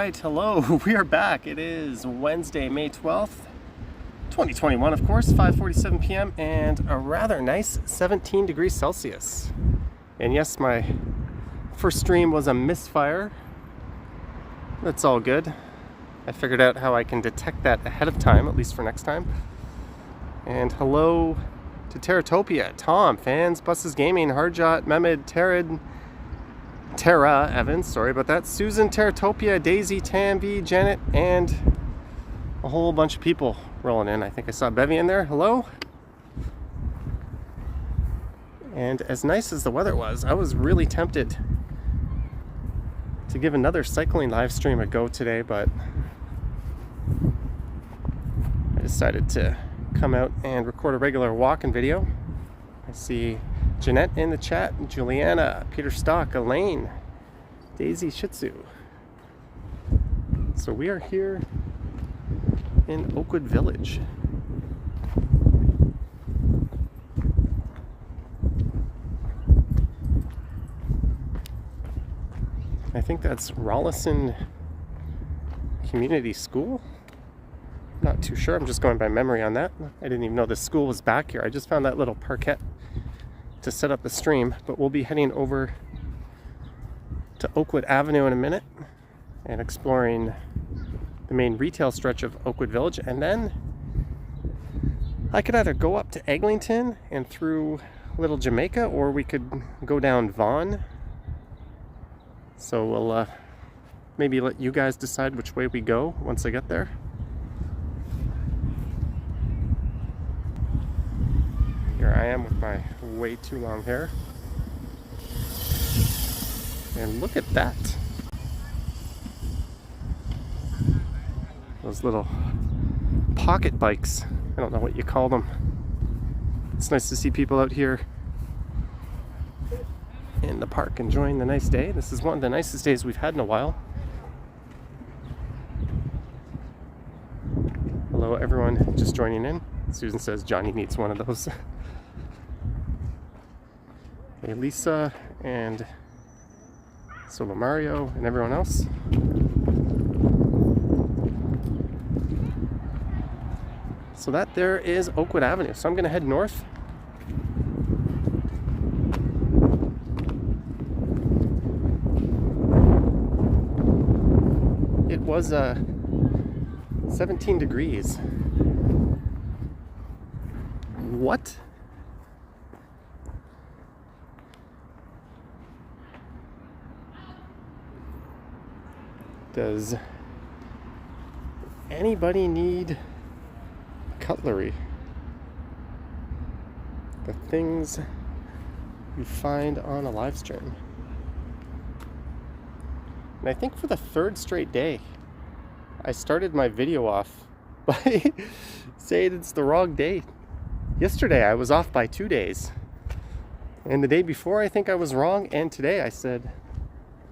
right, hello, we are back. It is Wednesday, May 12th, 2021, of course, 5:47 p.m. and a rather nice 17 degrees Celsius. And yes, my first stream was a misfire. That's all good. I figured out how I can detect that ahead of time, at least for next time. And hello to Terratopia, Tom, Fans, Buses Gaming, Hardjot, Mehmed, Tara Evans, sorry about that, Susan, Terratopia, Daisy, Tamby, Janet, and a whole bunch of people rolling in. I think I saw Bevy in there. Hello. And as nice as the weather was, I was really tempted to give another cycling live stream a go today, but I decided to come out and record a regular walking video. I see Jeanette in the chat, Juliana, Peter Stock, Elaine, Daisy Shih Tzu. So we are here in Oakwood Village. I think that's Rollison Community School. Not too sure, I'm just going by memory on that. I didn't even know the school was back here. I just found that little parquet to set up the stream, but we'll be heading over to Oakwood Avenue in a minute and exploring the main retail stretch of Oakwood Village, and then I could either go up to Eglinton and through Little Jamaica, or we could go down Vaughan. So we'll maybe let you guys decide which way we go once I get there. Here I am with my way too long hair. And look at that. Those little pocket bikes. I don't know what you call them. It's nice to see people out here in the park enjoying the nice day. This is one of the nicest days we've had in a while. Hello everyone just joining in. Susan says Johnny needs one of those. Hey Lisa and Solo Mario and everyone else. So that there is Oakwood Avenue. So I'm gonna head north. It was 17 degrees. What? Does anybody need cutlery? The things you find on a live stream. And I think for the third straight day, I started my video off by saying it's the wrong day. Yesterday I was off by 2 days. And the day before I think I was wrong, and today I said,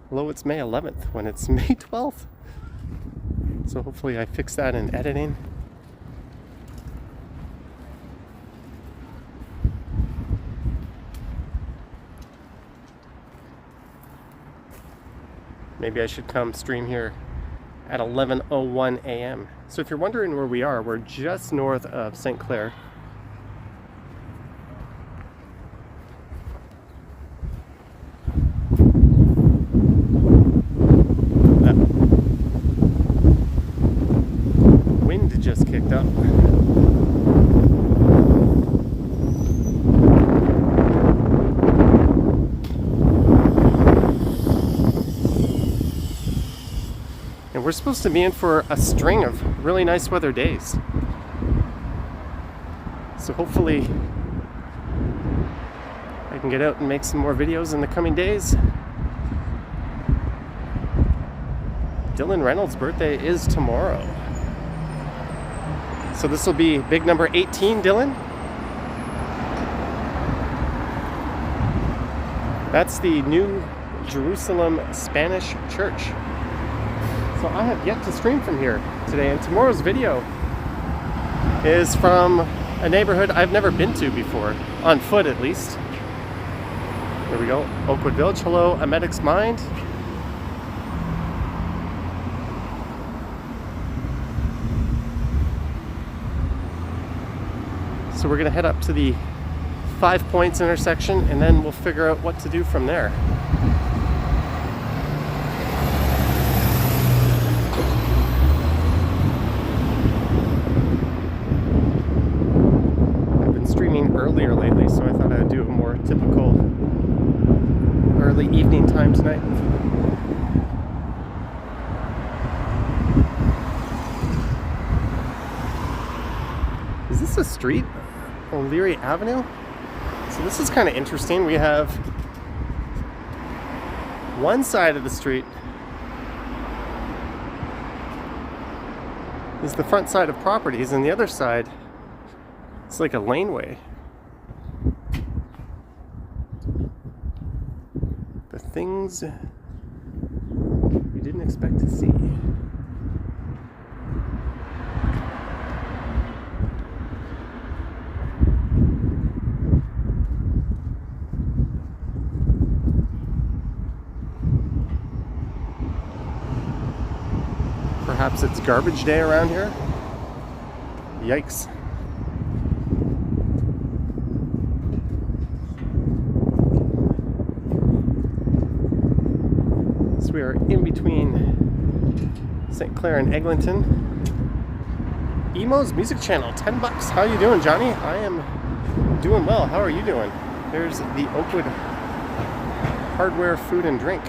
hello, it's May 11th when it's May 12th. So hopefully I fix that in editing. Maybe I should come stream here at 11:01 a.m. So if you're wondering where we are, we're just north of St. Clair. Wind just kicked up. And we're supposed to be in for a string of really nice weather days. So hopefully I can get out and make some more videos in the coming days. Dylan Reynolds' birthday is tomorrow. So this will be big number 18, Dylan. That's the New Jerusalem Spanish Church. So I have yet to stream from here today, and tomorrow's video is from a neighborhood I've never been to before, on foot at least. There we go, Oakwood Village. Hello, A Medic's Mind. So we're gonna head up to the 5 Points intersection and then we'll figure out what to do from there. I've been streaming earlier lately, so I thought I'd do a more typical early evening time tonight. Is this a street? O'Leary Avenue? So this is kind of interesting. We have one side of the street is the front side of properties, and the other side, it's like a laneway. The things we didn't expect to see. Perhaps it's garbage day around here. Yikes. So we are in between St. Clair and Eglinton. Emo's Music Channel, $10. How you doing, Johnny? I am doing well. How are you doing? There's the Oakwood Hardware, Food and Drink.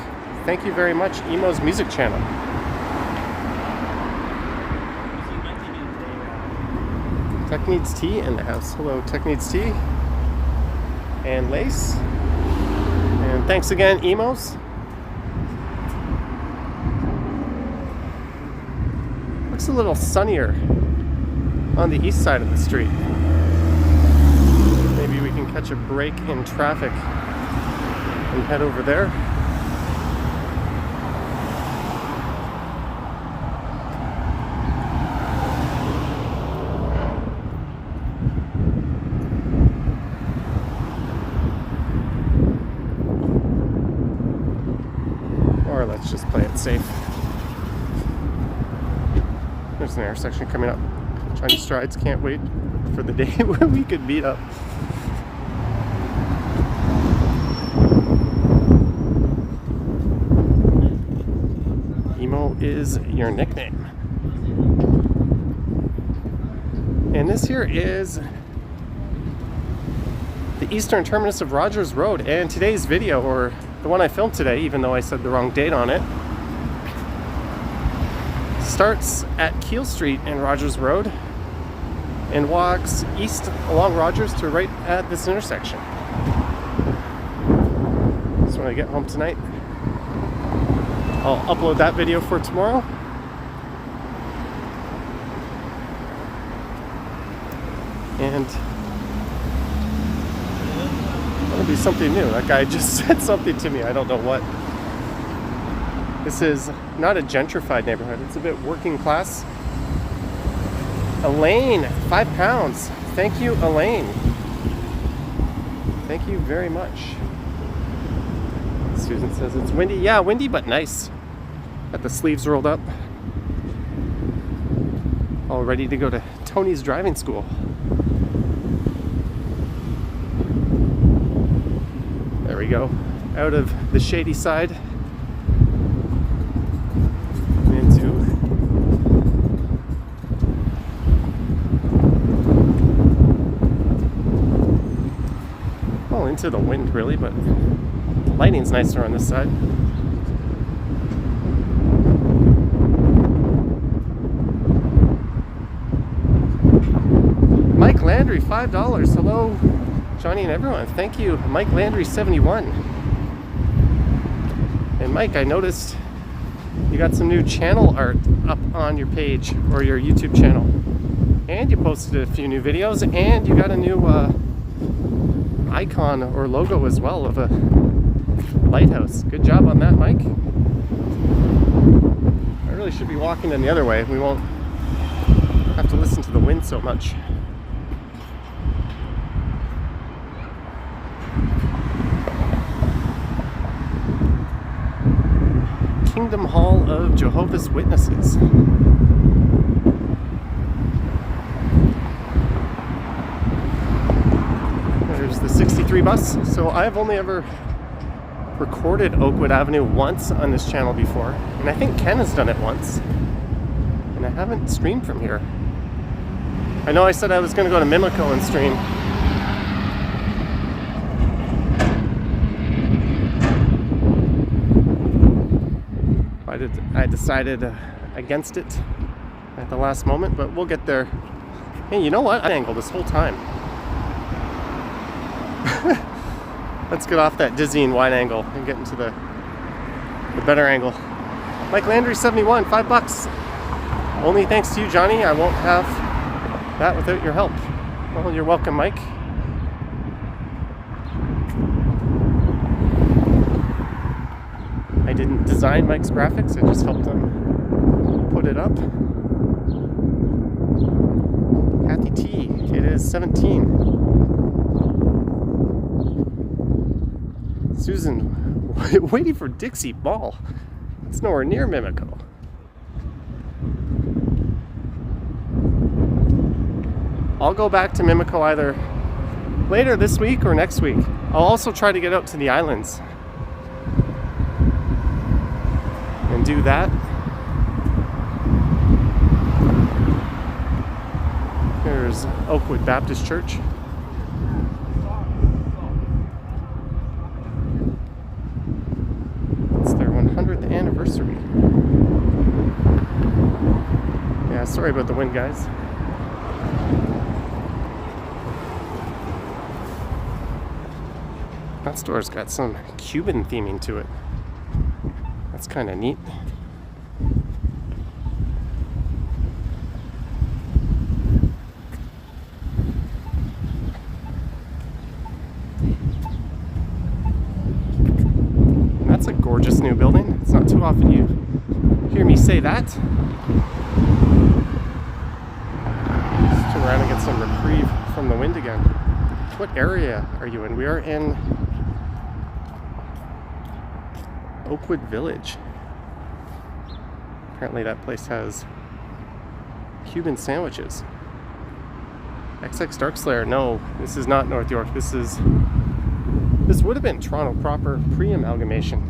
Thank you very much, Emo's Music Channel. Tech Needs Tea in the house. Hello, Tech Needs Tea. And Lace. And thanks again, Emos. Looks a little sunnier on the east side of the street. Maybe we can catch a break in traffic and head over there. Or let's just play it safe. There's an intersection coming up. Chinese Strides, can't wait for the day when we could meet up. Emo is your nickname. And this here is the eastern terminus of Rogers Road, and today's video, or the one I filmed today, even though I said the wrong date on it, starts at Keele Street and Rogers Road and walks east along Rogers to right at this intersection. So when I get home tonight, I'll upload that video for tomorrow. And that'll be something new. That guy just said something to me. I don't know what. This is not a gentrified neighborhood. It's a bit working class. Elaine, £5. Thank you, Elaine. Thank you very much. Susan says it's windy. Yeah, windy but nice. Got the sleeves rolled up. All ready to go to Tony's driving school. There we go. Out of the shady side. Into the wind, really, but the lighting's nicer on this side. Mike Landry, $5. Hello, Johnny and everyone. Thank you, Mike Landry, 71. And Mike, I noticed you got some new channel art up on your page or your YouTube channel, and you posted a few new videos, and you got a new icon or logo as well of a lighthouse. Good job on that, Mike. I really should be walking in the other way. We won't have to listen to the wind so much. Kingdom Hall of Jehovah's Witnesses. 3 bus. So I've only ever recorded Oakwood Avenue once on this channel before, and I think Ken has done it once, and I haven't streamed from here. I know I said I was going to go to Mimico and stream. I decided against it at the last moment, but we'll get there. Hey, you know what? I angled this whole time. Let's get off that dizzying wide angle and get into the better angle. Mike Landry 71, $5. Only thanks to you, Johnny. I won't have that without your help. Well, you're welcome, Mike. I didn't design Mike's graphics, I just helped him put it up. Kathy T, it is 17. Susan, waiting for Dixie Ball. It's nowhere near Mimico. I'll go back to Mimico either later this week or next week. I'll also try to get out to the islands and do that. There's Oakwood Baptist Church. It's their 100th anniversary. Yeah, sorry about the wind, guys. That store's got some Cuban theming to it. That's kind of neat. That's a gorgeous new building. It's not too often you hear me say that. Let's turn around and get some reprieve from the wind again. What area are you in? We are in Oakwood Village. Apparently that place has Cuban sandwiches. XX Darkslayer, no, this is not North York. This would have been Toronto proper pre-amalgamation.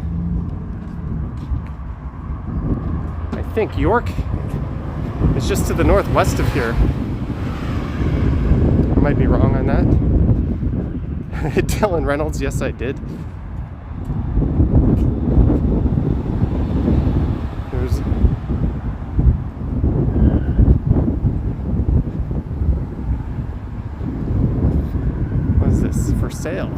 I think York is just to the northwest of here. I might be wrong on that. Dylan Reynolds, yes I did. What is this? For sale.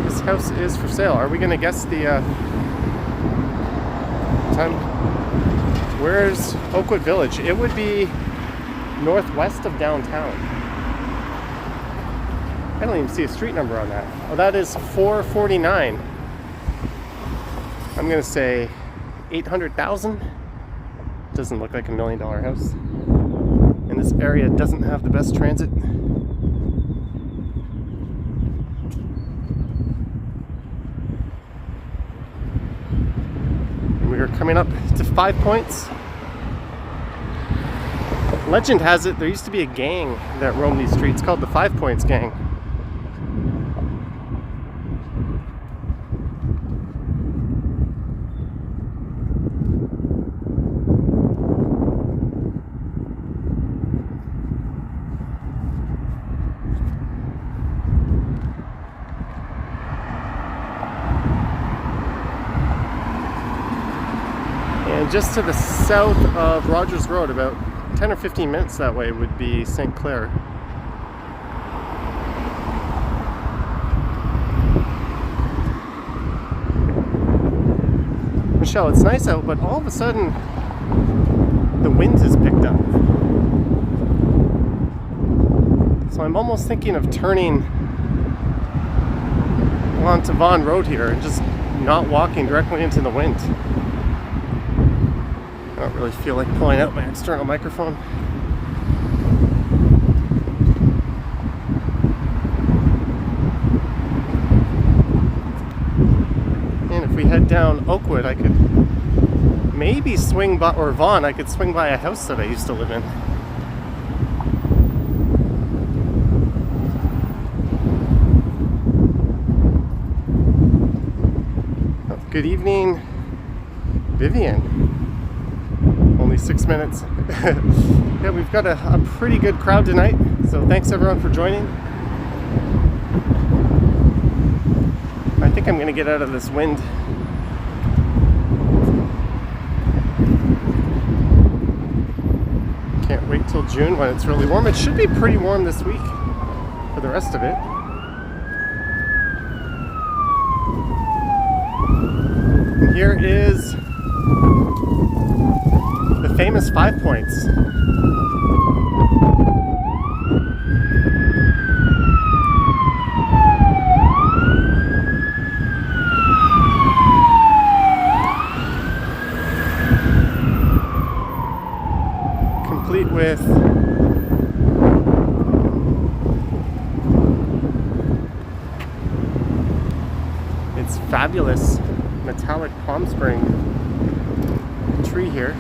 This house is for sale. Are we going to guess the time? Where's Oakwood Village? It would be northwest of downtown. I don't even see a street number on that. Oh, that is 449. I'm going to say 800,000. Doesn't look like $1 million house. And this area doesn't have the best transit. And we are coming up to 5 Points. Legend has it there used to be a gang that roamed these streets called the 5 Points Gang. And just to the south of Rogers Road, about 10 or 15 minutes that way, would be St. Clair. Michelle, it's nice out, but all of a sudden the wind has picked up. So I'm almost thinking of turning onto Vaughan Road here and just not walking directly into the wind. I don't really feel like pulling out my external microphone. And if we head down Oakwood, I could maybe swing by, or Vaughan, I could swing by a house that I used to live in. Good evening, Vivian. Only 6 minutes. Yeah, we've got a pretty good crowd tonight, so thanks everyone for joining. I think I'm going to get out of this wind. Can't wait till June when it's really warm. It should be pretty warm this week for the rest of it. And here is the famous 5 Points. Complete with its fabulous metallic palm spring tree here.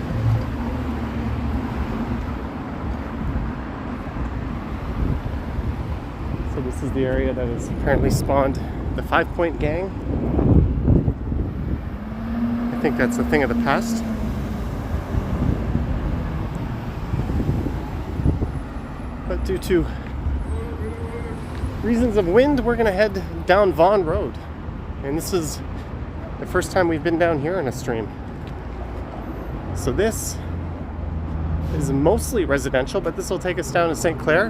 So this is the area that has apparently spawned the 5 Point gang. I think that's a thing of the past. But due to reasons of wind, we're going to head down Vaughan Road. And this is the first time we've been down here in a stream. So this is mostly residential, but this will take us down to St. Clair.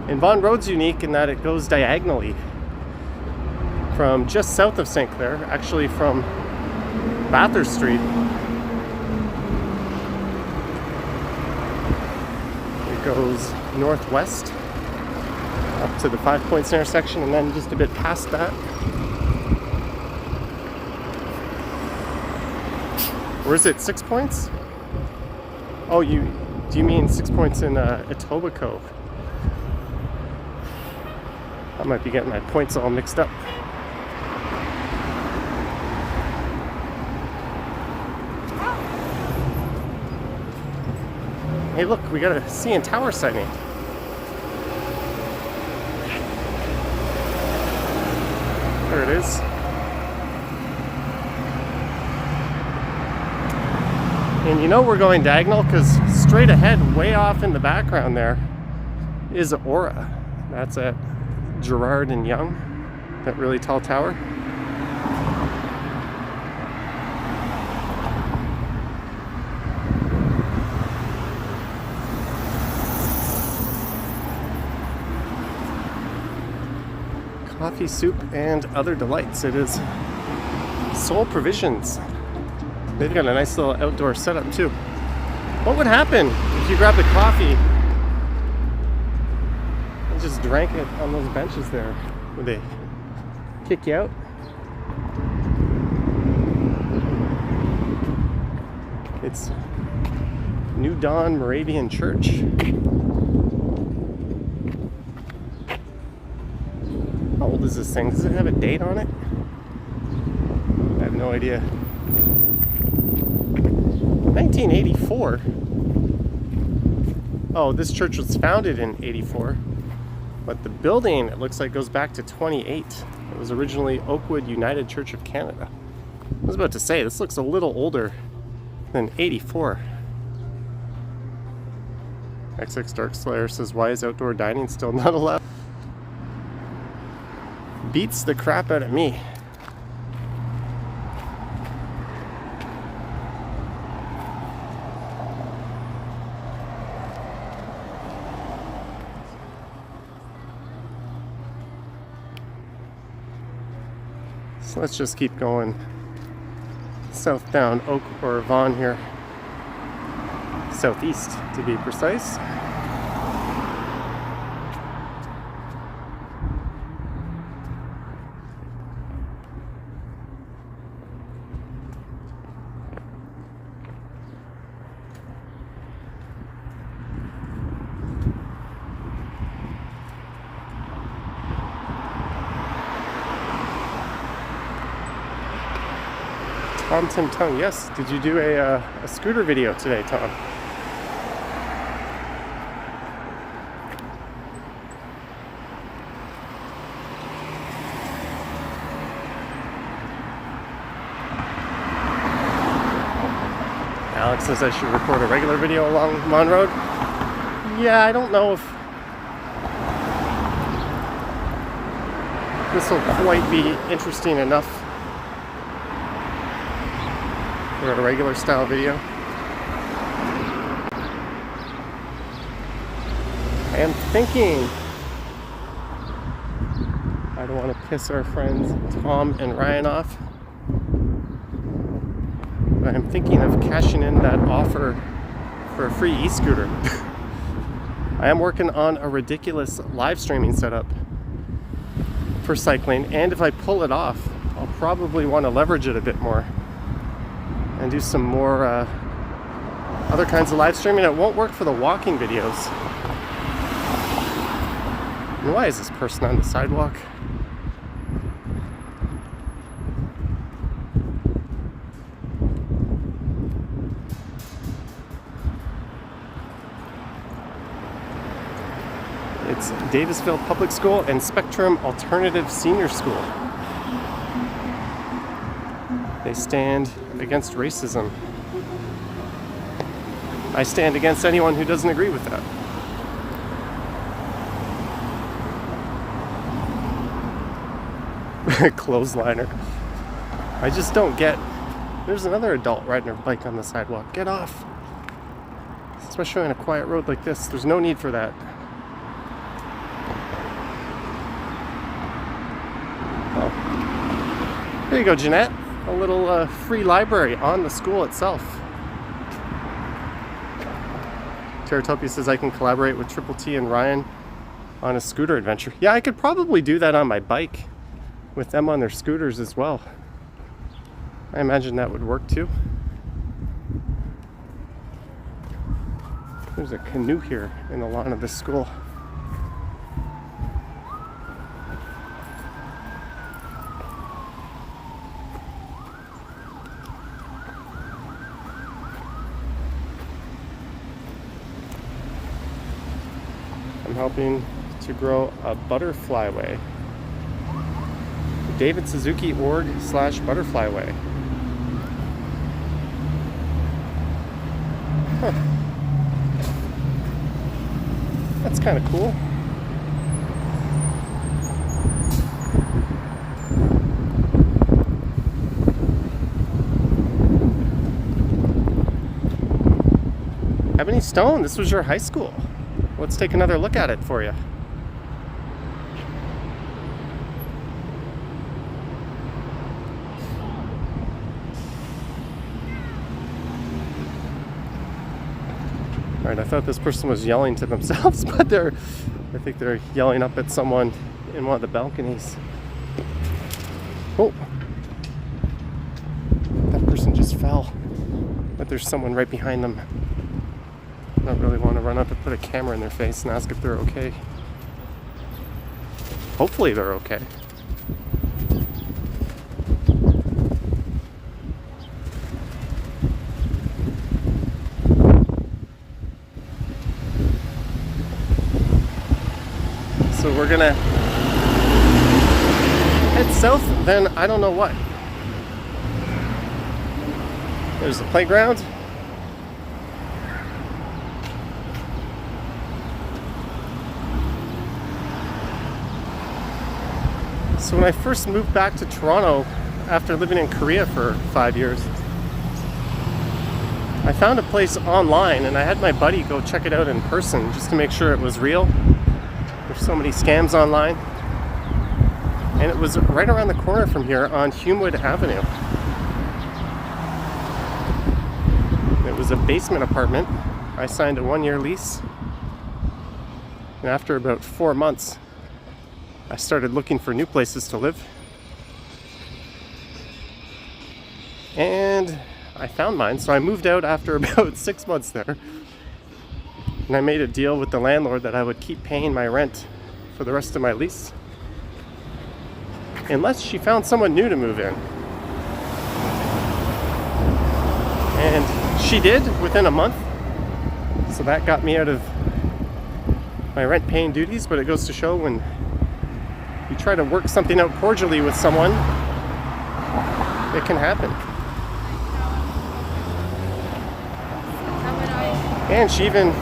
And Vaughan Road's unique in that it goes diagonally from just south of St. Clair, actually from Bathurst Street. It goes northwest up to the 5 Points intersection, and then just a bit past that. Or is it 6 Points? Oh, do you mean 6 Points in Etobicoke? I might be getting my points all mixed up. Hey look, we got a CN Tower sighting. There it is. And you know we're going diagonal because straight ahead, way off in the background there, is Aura. That's at Gerard and Young, that really tall tower. Coffee, soup, and other delights. It is Soul Provisions. They've got a nice little outdoor setup too. What would happen if you grabbed a coffee and just drank it on those benches there? Would they kick you out? It's New Dawn Moravian Church. How old is this thing? Does it have a date on it? I have no idea. 1984. Oh, this church was founded in 84, but the building, it looks like, goes back to 28. It was originally Oakwood United Church of Canada. I was about to say, this looks a little older than 84. XX Dark Slayer says, why is outdoor dining still not allowed? Beats the crap out of me. So let's just keep going south down Oak or Vaughan here. Southeast to be precise. Tim Tung, yes. Did you do a scooter video today, Tom? says I should record a regular video along Mon Road. Yeah, I don't know if this will quite be interesting enough for a regular style video. I am thinking, I don't want to piss our friends Tom and Ryan off, but I'm thinking of cashing in that offer for a free e-scooter. I am working on a ridiculous live streaming setup for cycling, and if I pull it off, I'll probably want to leverage it a bit more and do some more other kinds of live streaming. It won't work for the walking videos. And why is this person on the sidewalk? It's Davisville Public School and Spectrum Alternative Senior School. They stand against racism. I stand against anyone who doesn't agree with that. Clothesliner. I just don't get. There's another adult riding her bike on the sidewalk. Get off. Especially on a quiet road like this. There's no need for that. Oh. There you go, Jeanette. A little free library on the school itself. Teratopia says I can collaborate with Triple T and Ryan on a scooter adventure. Yeah, I could probably do that on my bike with them on their scooters as well. I imagine that would work too. There's a canoe here in the lawn of this school. I'm helping to grow a butterfly way. DavidSuzuki.org/butterfly way. Huh. That's kind of cool. Ebony Stone, this was your high school. Let's take another look at it for you. Alright, I thought this person was yelling to themselves, but I think they're yelling up at someone in one of the balconies. Oh! That person just fell. But there's someone right behind them. I don't really want to run up and put a camera in their face and ask if they're okay. Hopefully they're okay. So we're gonna head south, then I don't know what. There's the playground. So when I first moved back to Toronto after living in Korea for 5 years, I found a place online and I had my buddy go check it out in person just to make sure it was real. There's so many scams online. And it was right around the corner from here on Humewood Avenue. It was a basement apartment. I signed a 1-year lease. And after about 4 months, I started looking for new places to live. And I found mine, so I moved out after about 6 months there. And I made a deal with the landlord that I would keep paying my rent for the rest of my lease, unless she found someone new to move in. And she did within a month. So that got me out of my rent paying duties, but it goes to show when you try to work something out cordially with someone, it can happen. And she even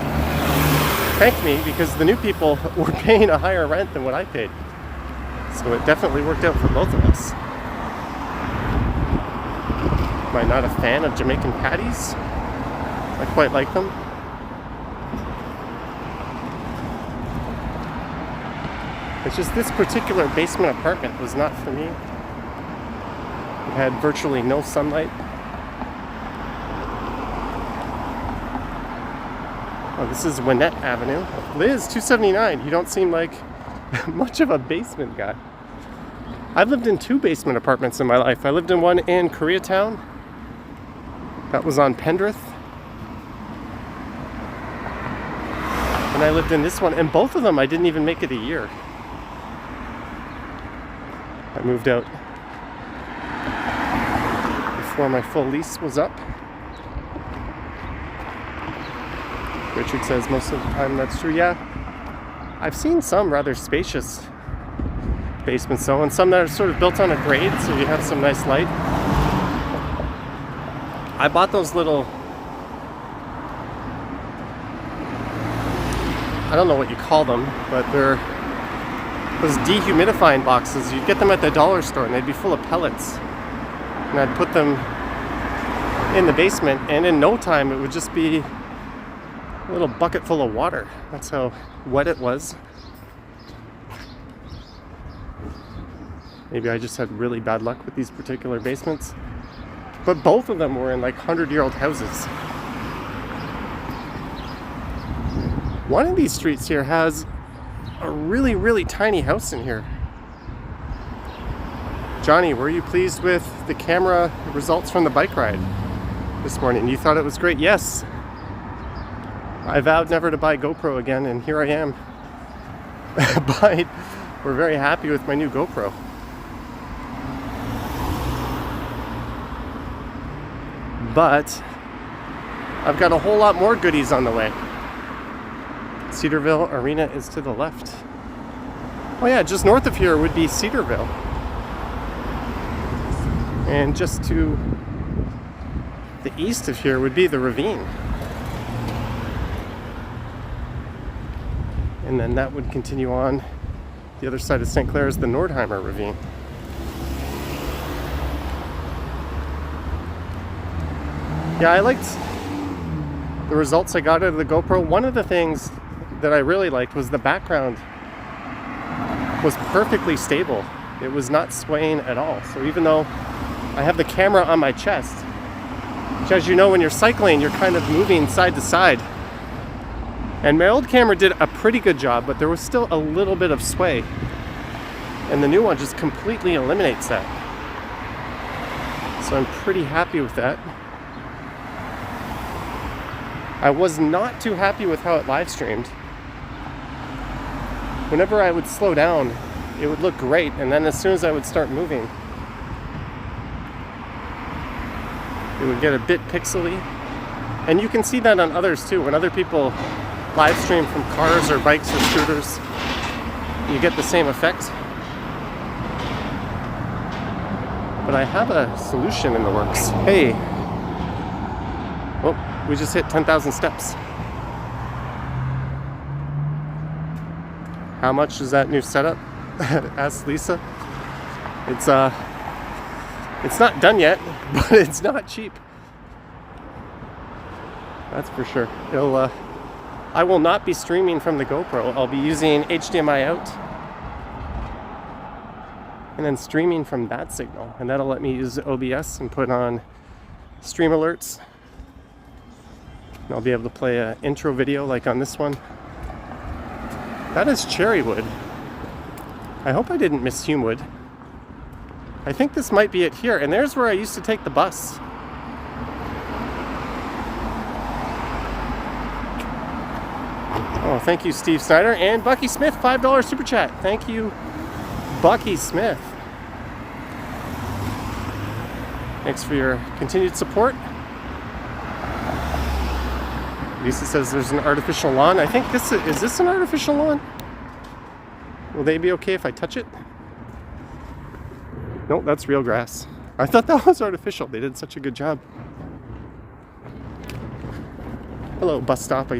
thanked me because the new people were paying a higher rent than what I paid. So it definitely worked out for both of us. Am I not a fan of Jamaican patties? I quite like them. It's just this particular basement apartment was not for me. It had virtually no sunlight. Oh, this is Winnett Avenue. Liz, 279. You don't seem like much of a basement guy. I've lived in 2 basement apartments in my life. I lived in one in Koreatown. That was on Pendrith. And I lived in this one, and both of them I didn't even make it a year. I moved out before my full lease was up. Richard says most of the time that's true. Yeah, I've seen some rather spacious basements though, and some that are sort of built on a grade, so you have some nice light. I bought those little, I don't know what you call them, but they're those dehumidifying boxes. You'd get them at the dollar store and they'd be full of pellets. And I'd put them in the basement, and in no time it would just be a little bucket full of water. That's how wet it was. Maybe I just had really bad luck with these particular basements. But both of them were in like 100-year-old houses. One of these streets here has a really, really tiny house in here. Johnny, were you pleased with the camera results from the bike ride this morning? You thought it was great? Yes. I vowed never to buy GoPro again, and here I am. But we're very happy with my new GoPro. But I've got a whole lot more goodies on the way. Cedarville Arena is to the left. Oh yeah, just north of here would be Cedarville. And just to the east of here would be the ravine. And then that would continue on. The other side of St. Clair is the Nordheimer Ravine. Yeah, I liked the results I got out of the GoPro. One of the things that I really liked was the background was perfectly stable. It was not swaying at all. So even though I have the camera on my chest, which, as you know, when you're cycling, you're kind of moving side to side. And my old camera did a pretty good job, but there was still a little bit of sway. And the new one just completely eliminates that. So I'm pretty happy with that. I was not too happy with how it live streamed. Whenever I would slow down, it would look great, and then as soon as I would start moving, it would get a bit pixely. And you can see that on others too. When other people live stream from cars or bikes or scooters, you get the same effect. But I have a solution in the works. Hey, oh, we just hit 10,000 steps. How much is that new setup? Asked Lisa. It's not done yet, but it's not cheap. That's for sure. I will not be streaming from the GoPro. I'll be using HDMI out and then streaming from that signal, and that'll let me use OBS and put on stream alerts. And I'll be able to play an intro video like on this one. That is cherry wood. I hope I didn't miss Humewood. I think this might be it here, and there's where I used to take the bus. Oh, thank you, Steve Snyder. And Bucky Smith, $5 super chat. Thank you, Bucky Smith. Thanks for your continued support. Lisa says there's an artificial lawn. I think is this an artificial lawn? Will they be okay if I touch it? Nope, that's real grass. I thought that was artificial. They did such a good job. Hello, bus stop.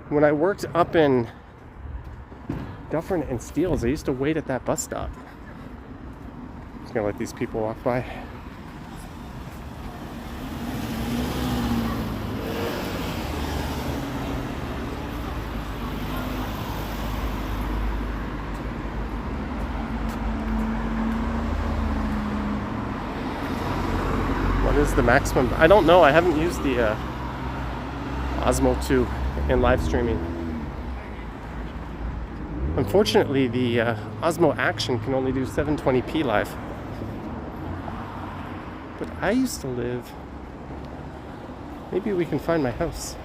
When I worked up in Dufferin and Steeles, I used to wait at that bus stop. Just gonna let these people walk by. What is the maximum? I don't know. I haven't used the Osmo 2 in live streaming. Unfortunately, the Osmo Action can only do 720p live. But I used to live... Maybe we can find my house.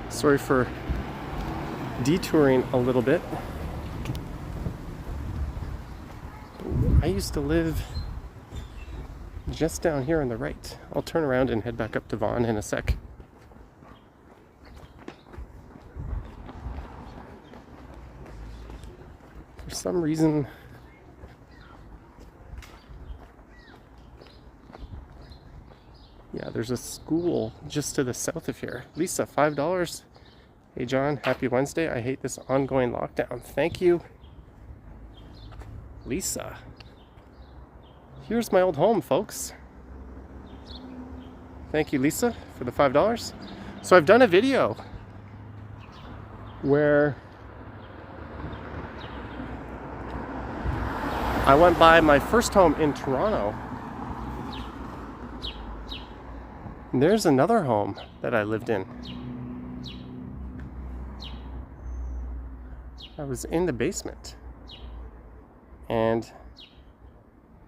Sorry for detouring a little bit. I used to live just down here on the right. I'll turn around and head back up to Vaughan in a sec. For some reason, yeah, there's a school just to the south of here. Lisa, $5. Hey John, happy Wednesday. I hate this ongoing lockdown. Thank you, Lisa. Here's my old home, folks. Thank you, Lisa, for the $5. So I've done a video where I went by my first home in Toronto. And there's another home that I lived in. I was in the basement. And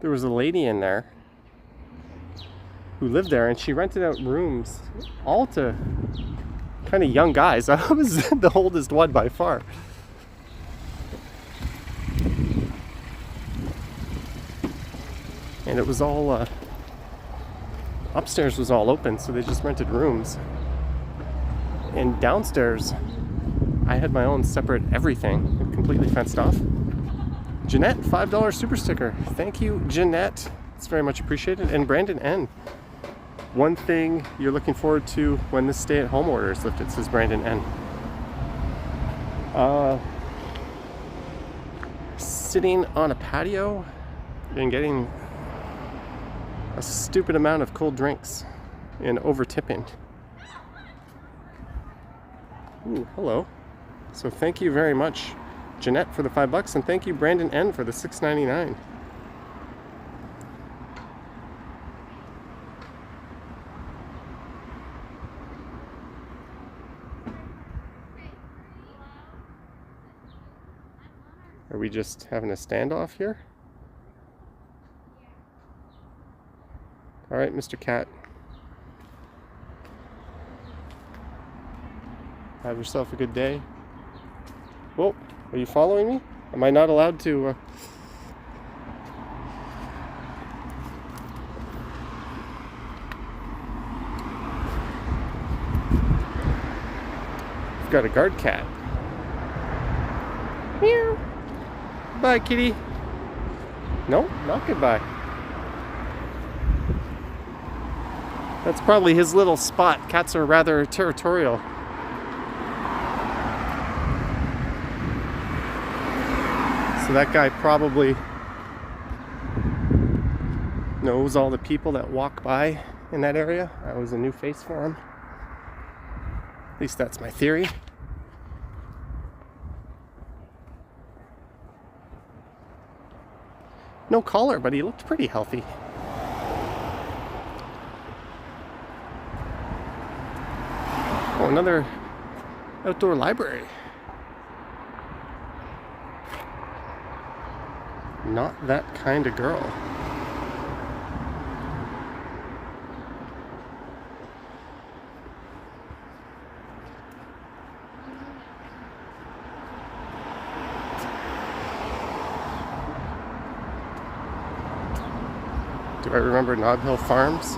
there was a lady in there who lived there, and she rented out rooms all to kind of young guys. I was the oldest one by far. And it was all, upstairs was all open, so they just rented rooms. And downstairs, I had my own separate everything, completely fenced off. Jeanette, $5 super sticker. Thank you, Jeanette. It's very much appreciated. And Brandon N. One thing you're looking forward to when this stay-at-home order is lifted, says Brandon N. Sitting on a patio and getting a stupid amount of cold drinks and over-tipping. Ooh, hello. So thank you very much, Jeanette, for the $5, and thank you, Brandon N, for the $6.99. Are we just having a standoff here? All right, Mr. Cat. Have yourself a good day. Whoa. Are you following me? Am I not allowed to? I've got a guard cat. Meow. Bye, kitty. No, not goodbye. That's probably his little spot. Cats are rather territorial. So that guy probably knows all the people that walk by in that area. I was a new face for him. At least that's my theory. No collar, but he looked pretty healthy. Oh, another outdoor library. Not that kind of girl. Do I remember Nob Hill Farms?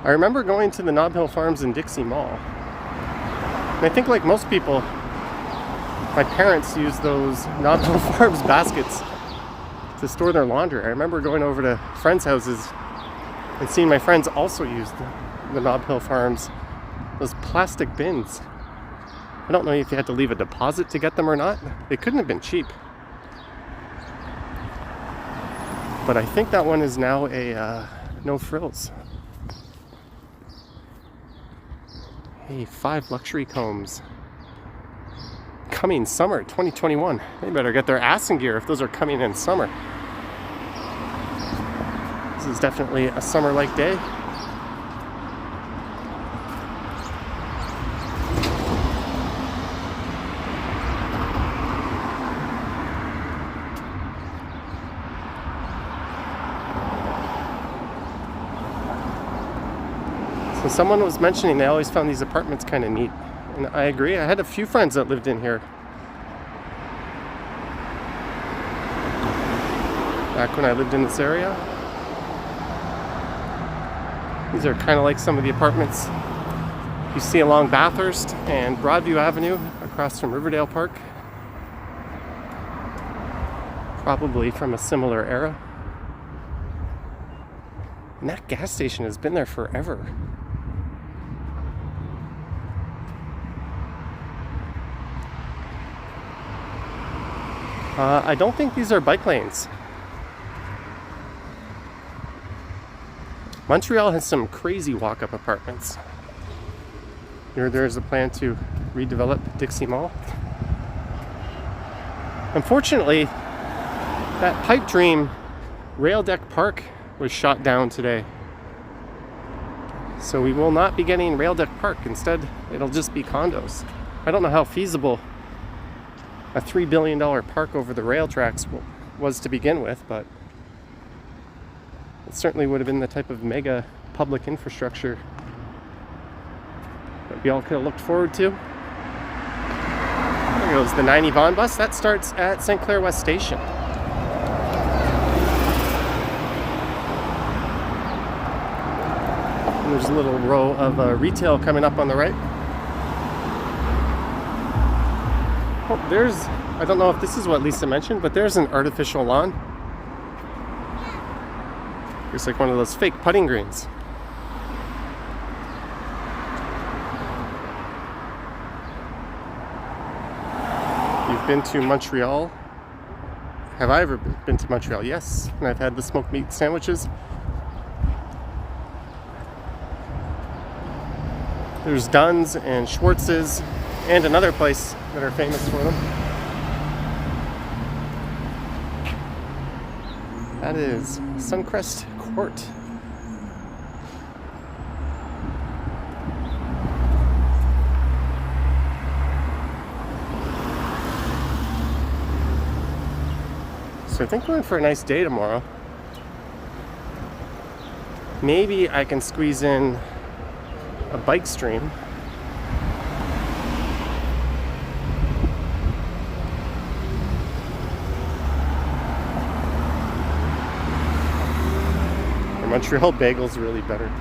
I remember going to the Nob Hill Farms in Dixie Mall. And I think, like most people, my parents used those Nob Hill Farms baskets to store their laundry. I remember going over to friends' houses And seeing my friends also use the Nob Hill Farms, those plastic bins. I don't know if you had to leave a deposit to get them or not. They couldn't have been cheap. But I think that one is now a no frills. Hey, 5 luxury combs. Coming summer 2021. They better get their ass in gear if those are coming in summer. This is definitely a summer-like day. So someone was mentioning they always found these apartments kind of neat. And I agree. I had a few friends that lived in here back when I lived in this area. These are kind of like some of the apartments you see along Bathurst and Broadview Avenue across from Riverdale Park. Probably from a similar era. And that gas station has been there forever. I don't think these are bike lanes. Montreal has some crazy walk-up apartments. Here there's a plan to redevelop Dixie Mall. Unfortunately, that pipe dream rail deck park was shot down today. So we will not be getting rail deck park. Instead, it'll just be condos. I don't know how feasible a $3 billion park over the rail tracks was to begin with, but it certainly would have been the type of mega public infrastructure that we all could have looked forward to. There goes the 90 Vaughan bus. That starts at St. Clair West Station. And there's a little row of retail coming up on the right. Oh, there's, I don't know if this is what Lisa mentioned, but there's an artificial lawn. It's like one of those fake putting greens. You've been to Montreal? Have I ever been to Montreal? Yes, and I've had the smoked meat sandwiches. There's Dunn's and Schwartz's and another place that are famous for them. That is Suncrest Court. So I think we're in for a nice day tomorrow. Maybe I can squeeze in a bike stream. The Montreal bagel's really better.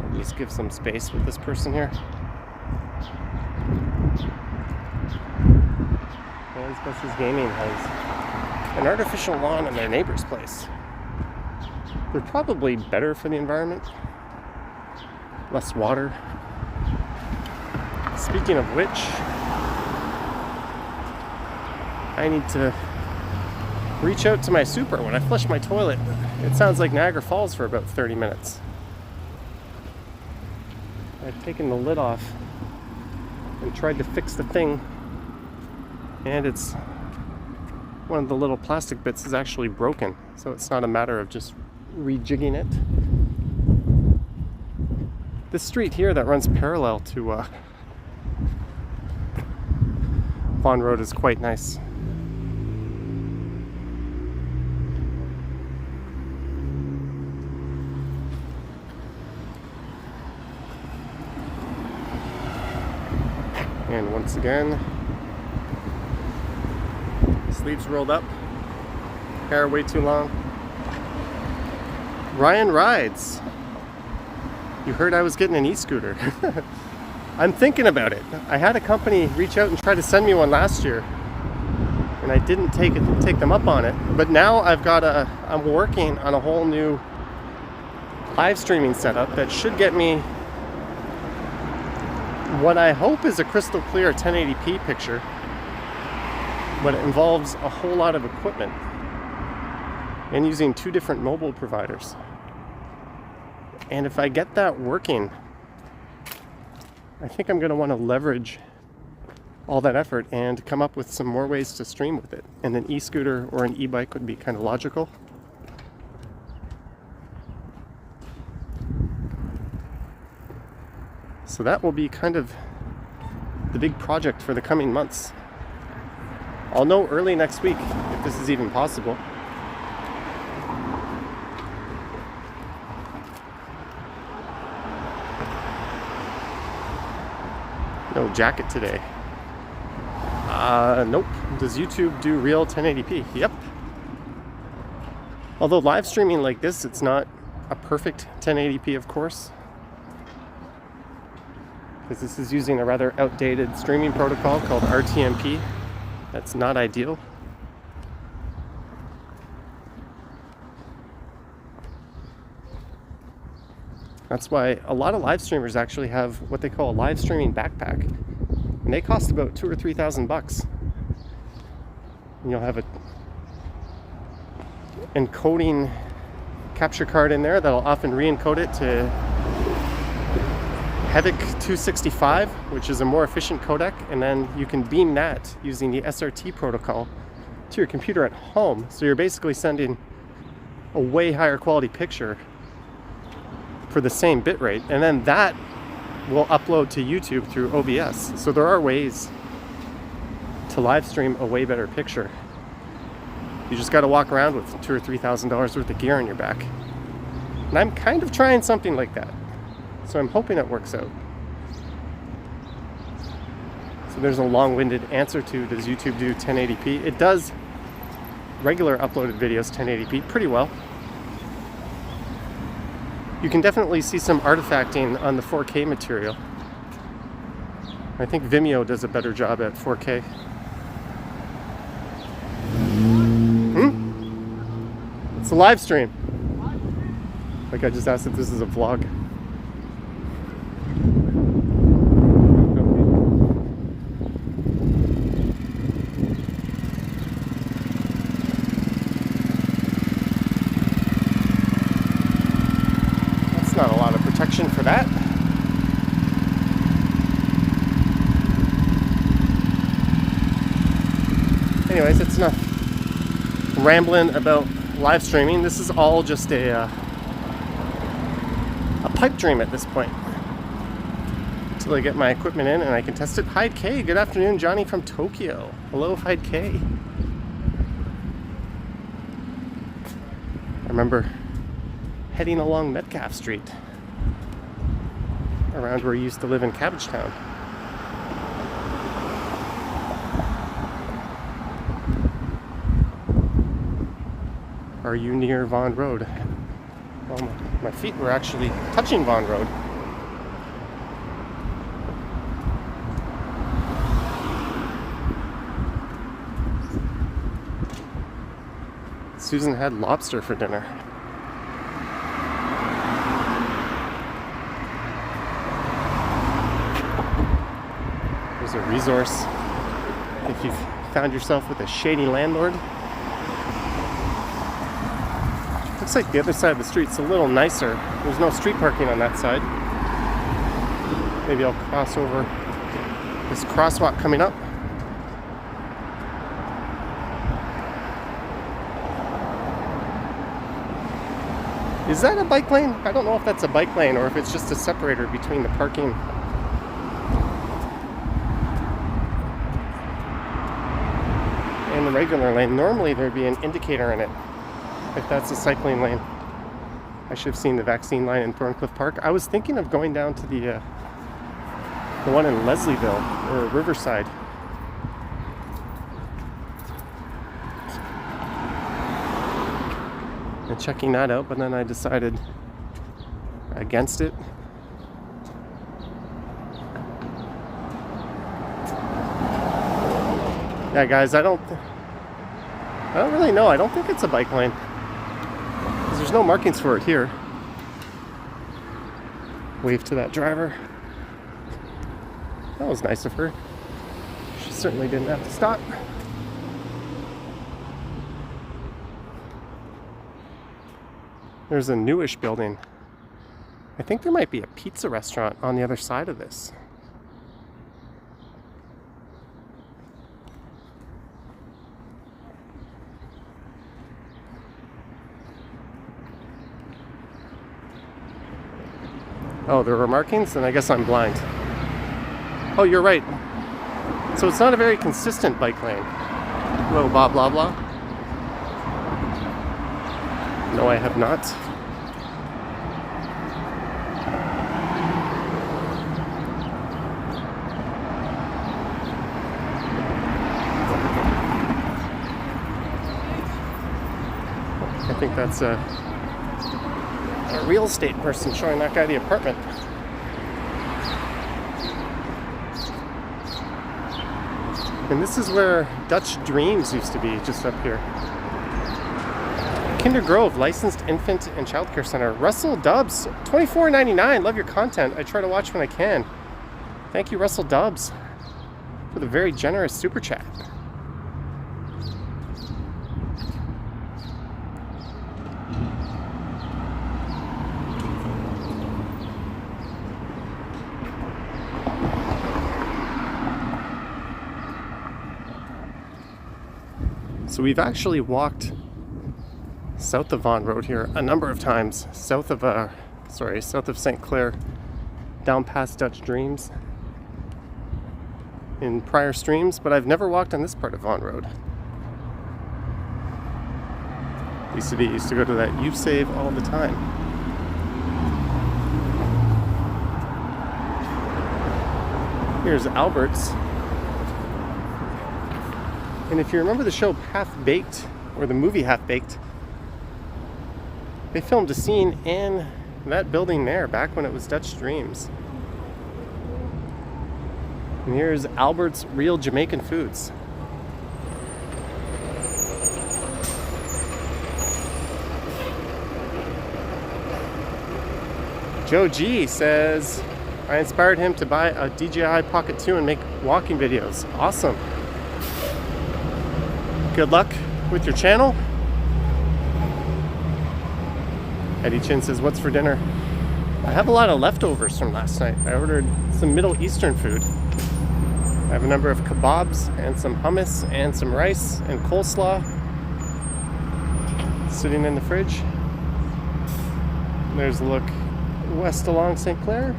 I'll just give some space with this person here. Ghostbusters Gaming has an artificial lawn in their neighbor's place. They're probably better for the environment. Less water. Speaking of which, I need to reach out to my super when I flush my toilet. It sounds like Niagara Falls for about 30 minutes. I've taken the lid off and tried to fix the thing, and it's one of the little plastic bits is actually broken, so it's not a matter of just rejigging it. This street here that runs parallel to Vaughan Road is quite nice. And once again, sleeves rolled up, hair way too long. Ryan rides. You heard I was getting an e-scooter. I'm thinking about it. I had a company reach out and try to send me one last year, and I didn't take them up on it. But now I'm working on a whole new live streaming setup that should get me what I hope is a crystal clear 1080p picture, but it involves a whole lot of equipment and using 2 different mobile providers. And if I get that working, I think I'm going to want to leverage all that effort and come up with some more ways to stream with it. And an e-scooter or an e-bike would be kind of logical. So that will be kind of the big project for the coming months. I'll know early next week if this is even possible. No jacket today. Nope. Does YouTube do real 1080p? Yep. Although live streaming like this, it's not a perfect 1080p, of course, because this is using a rather outdated streaming protocol called RTMP. That's not ideal. That's why a lot of live streamers actually have what they call a live streaming backpack, and they cost about $2,000 or $3,000. And you'll have a encoding capture card in there that'll often re-encode it to Havoc 265, which is a more efficient codec, and then you can beam that using the SRT protocol to your computer at home. So you're basically sending a way higher quality picture for the same bitrate, and then that will upload to YouTube through OBS. So there are ways to live stream a way better picture. You just got to walk around with $2,000 or $3,000 worth of gear on your back. And I'm kind of trying something like that. So I'm hoping it works out. So there's a long-winded answer to, does YouTube do 1080p? It does regular uploaded videos 1080p pretty well. You can definitely see some artifacting on the 4K material. I think Vimeo does a better job at 4K. It's a live stream. Like I just asked if this is a vlog. That's not a lot of protection for that. Anyways, it's enough rambling about live streaming. This is all just a pipe dream at this point, until I get my equipment in and I can test it. Hyde K, good afternoon. Johnny from Tokyo. Hello, Hyde K. I remember heading along Metcalf Street, around where you used to live in Cabbagetown. Are you near Vaughan Road? Well, my feet were actually touching Vaughan Road. Susan had lobster for dinner. There's a resource if you've found yourself with a shady landlord. Looks like the other side of the street's a little nicer. There's no street parking on that side. Maybe I'll cross over this crosswalk coming up. Is that a bike lane? I don't know if that's a bike lane or if it's just a separator between the parking and the regular lane. Normally there'd be an indicator in it if that's a cycling lane. I should have seen the vaccine line in Thorncliffe Park. I was thinking of going down to the one in Leslieville or Riverside. And checking that out, but then I decided against it. Yeah, guys, I don't I don't really know. I don't think it's a bike lane, because there's no markings for it here. Wave to that driver. That was nice of her. She certainly didn't have to stop. There's a newish building. I think there might be a pizza restaurant on the other side of this. Oh, there were markings, and I guess I'm blind. Oh, you're right. So it's not a very consistent bike lane. Hello, blah, blah, blah. No, I have not. I think that's a real estate person showing that guy the apartment. And this is where Dutch Dreams used to be, just up here. Kinder Grove, licensed infant and childcare center. Russell Dubs, $24.99. Love your content. I try to watch when I can. Thank you, Russell Dubs, for the very generous super chat. So we've actually walked south of Vaughan Road here a number of times, south of St. Clair, down past Dutch Dreams in prior streams, but I've never walked on this part of Vaughan Road. Used to go to that You Save all the time. Here's Albert's. And if you remember the show Half Baked, or the movie Half Baked, they filmed a scene in that building there back when it was Dutch Dreams. And here's Albert's Real Jamaican Foods. Joe G says, I inspired him to buy a DJI Pocket 2 and make walking videos. Awesome. Good luck with your channel. Eddie Chin says, what's for dinner? I have a lot of leftovers from last night. I ordered some Middle Eastern food. I have a number of kebabs and some hummus and some rice and coleslaw sitting in the fridge. There's a look west along St. Clair.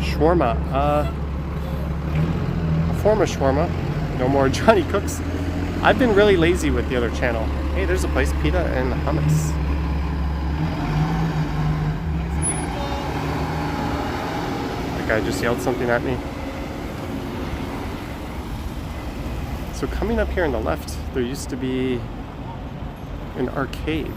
Shawarma, a form of shawarma, no more Johnny Cooks. I've been really lazy with the other channel. Hey, there's a place, pita and hummus. That guy just yelled something at me. So coming up here on the left, there used to be an arcade.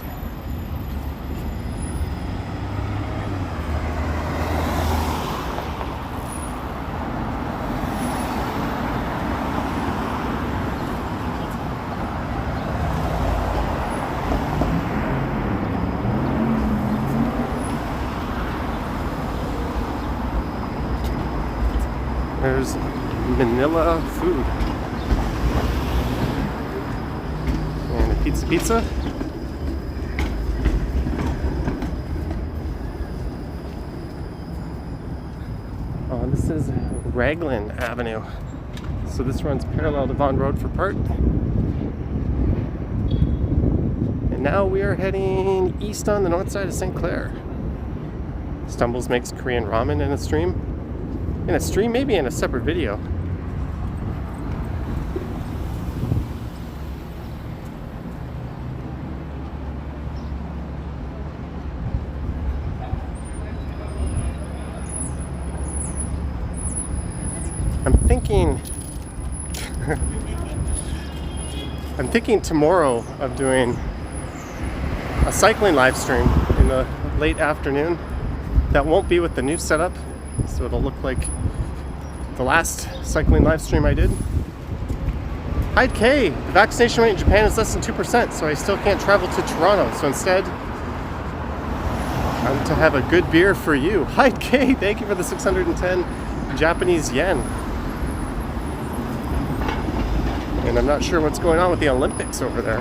There's Manila food. And a pizza. Oh, and this is Raglan Avenue. So this runs parallel to Vaughan Road for part. And now we are heading east on the north side of St. Clair. Stumbles makes Korean ramen in a stream. In a stream, maybe in a separate video. I'm thinking tomorrow of doing a cycling live stream in the late afternoon. That won't be with the new setup, so it'll look like the last cycling live stream I did. Hi Kay, the vaccination rate in Japan is less than 2%, so I still can't travel to Toronto. So instead, I'm to have a good beer for you. Hi Kay, thank you for the 610 Japanese yen. And I'm not sure what's going on with the Olympics over there.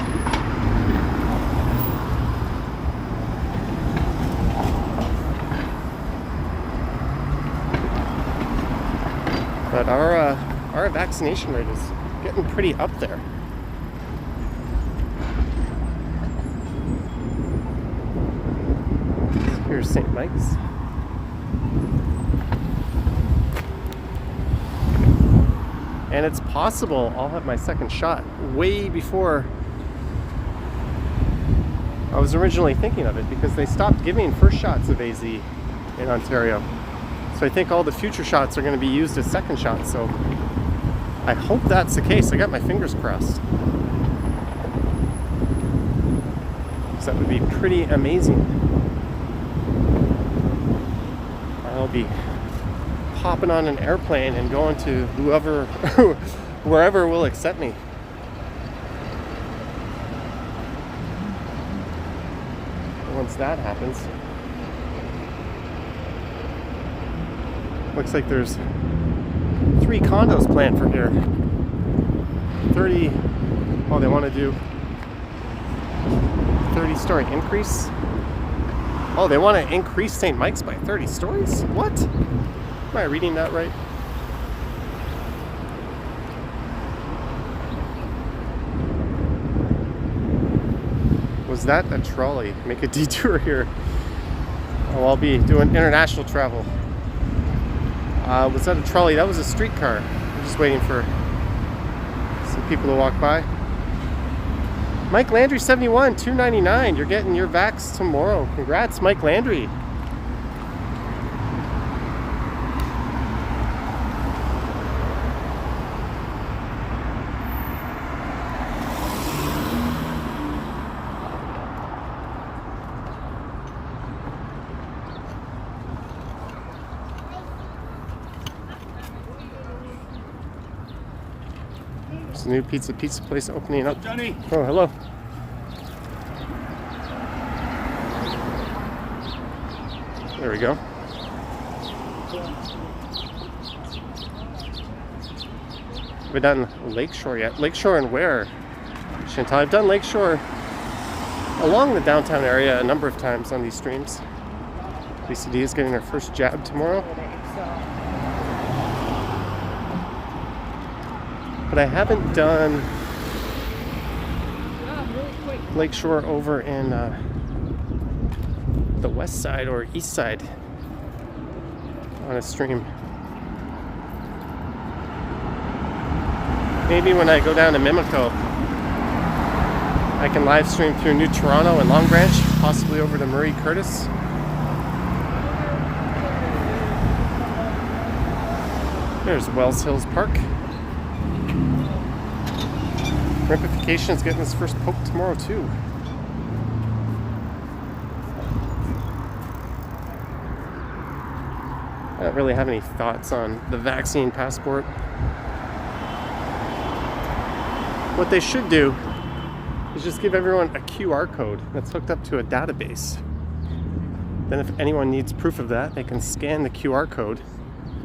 But our vaccination rate is getting pretty up there. Here's St. Mike's. And it's possible I'll have my second shot way before I was originally thinking of it, because they stopped giving first shots of AZ in Ontario. So I think all the future shots are going to be used as second shots. So I hope that's the case. I got my fingers crossed. So that would be pretty amazing. I'll be hopping on an airplane and going to wherever will accept me. Once that happens. Looks like there's 3 condos planned for here. 30, oh, they want to do 30-story increase. Oh, they want to increase St. Mike's by 30 stories? What? Am I reading that right? Was that a trolley? Make a detour here. Oh, I'll be doing international travel. Was that a trolley? That was a streetcar. I'm just waiting for some people to walk by. Mike Landry 71, $2.99. You're getting your vax tomorrow. Congrats, Mike Landry. There's a new pizza place opening up. Johnny. Oh, hello. There we go. Have we done Lakeshore yet? Lakeshore and where? Chantal, I've done Lakeshore along the downtown area a number of times on these streams. BCD is getting her first jab tomorrow. But I haven't done Lakeshore over in the west side or east side on a stream. Maybe when I go down to Mimico, I can live stream through New Toronto and Long Branch, possibly over to Murray Curtis. There's Wells Hills Park. Ramification is getting its first poke tomorrow too. I don't really have any thoughts on the vaccine passport. What they should do is just give everyone a QR code that's hooked up to a database. Then if anyone needs proof of that, they can scan the QR code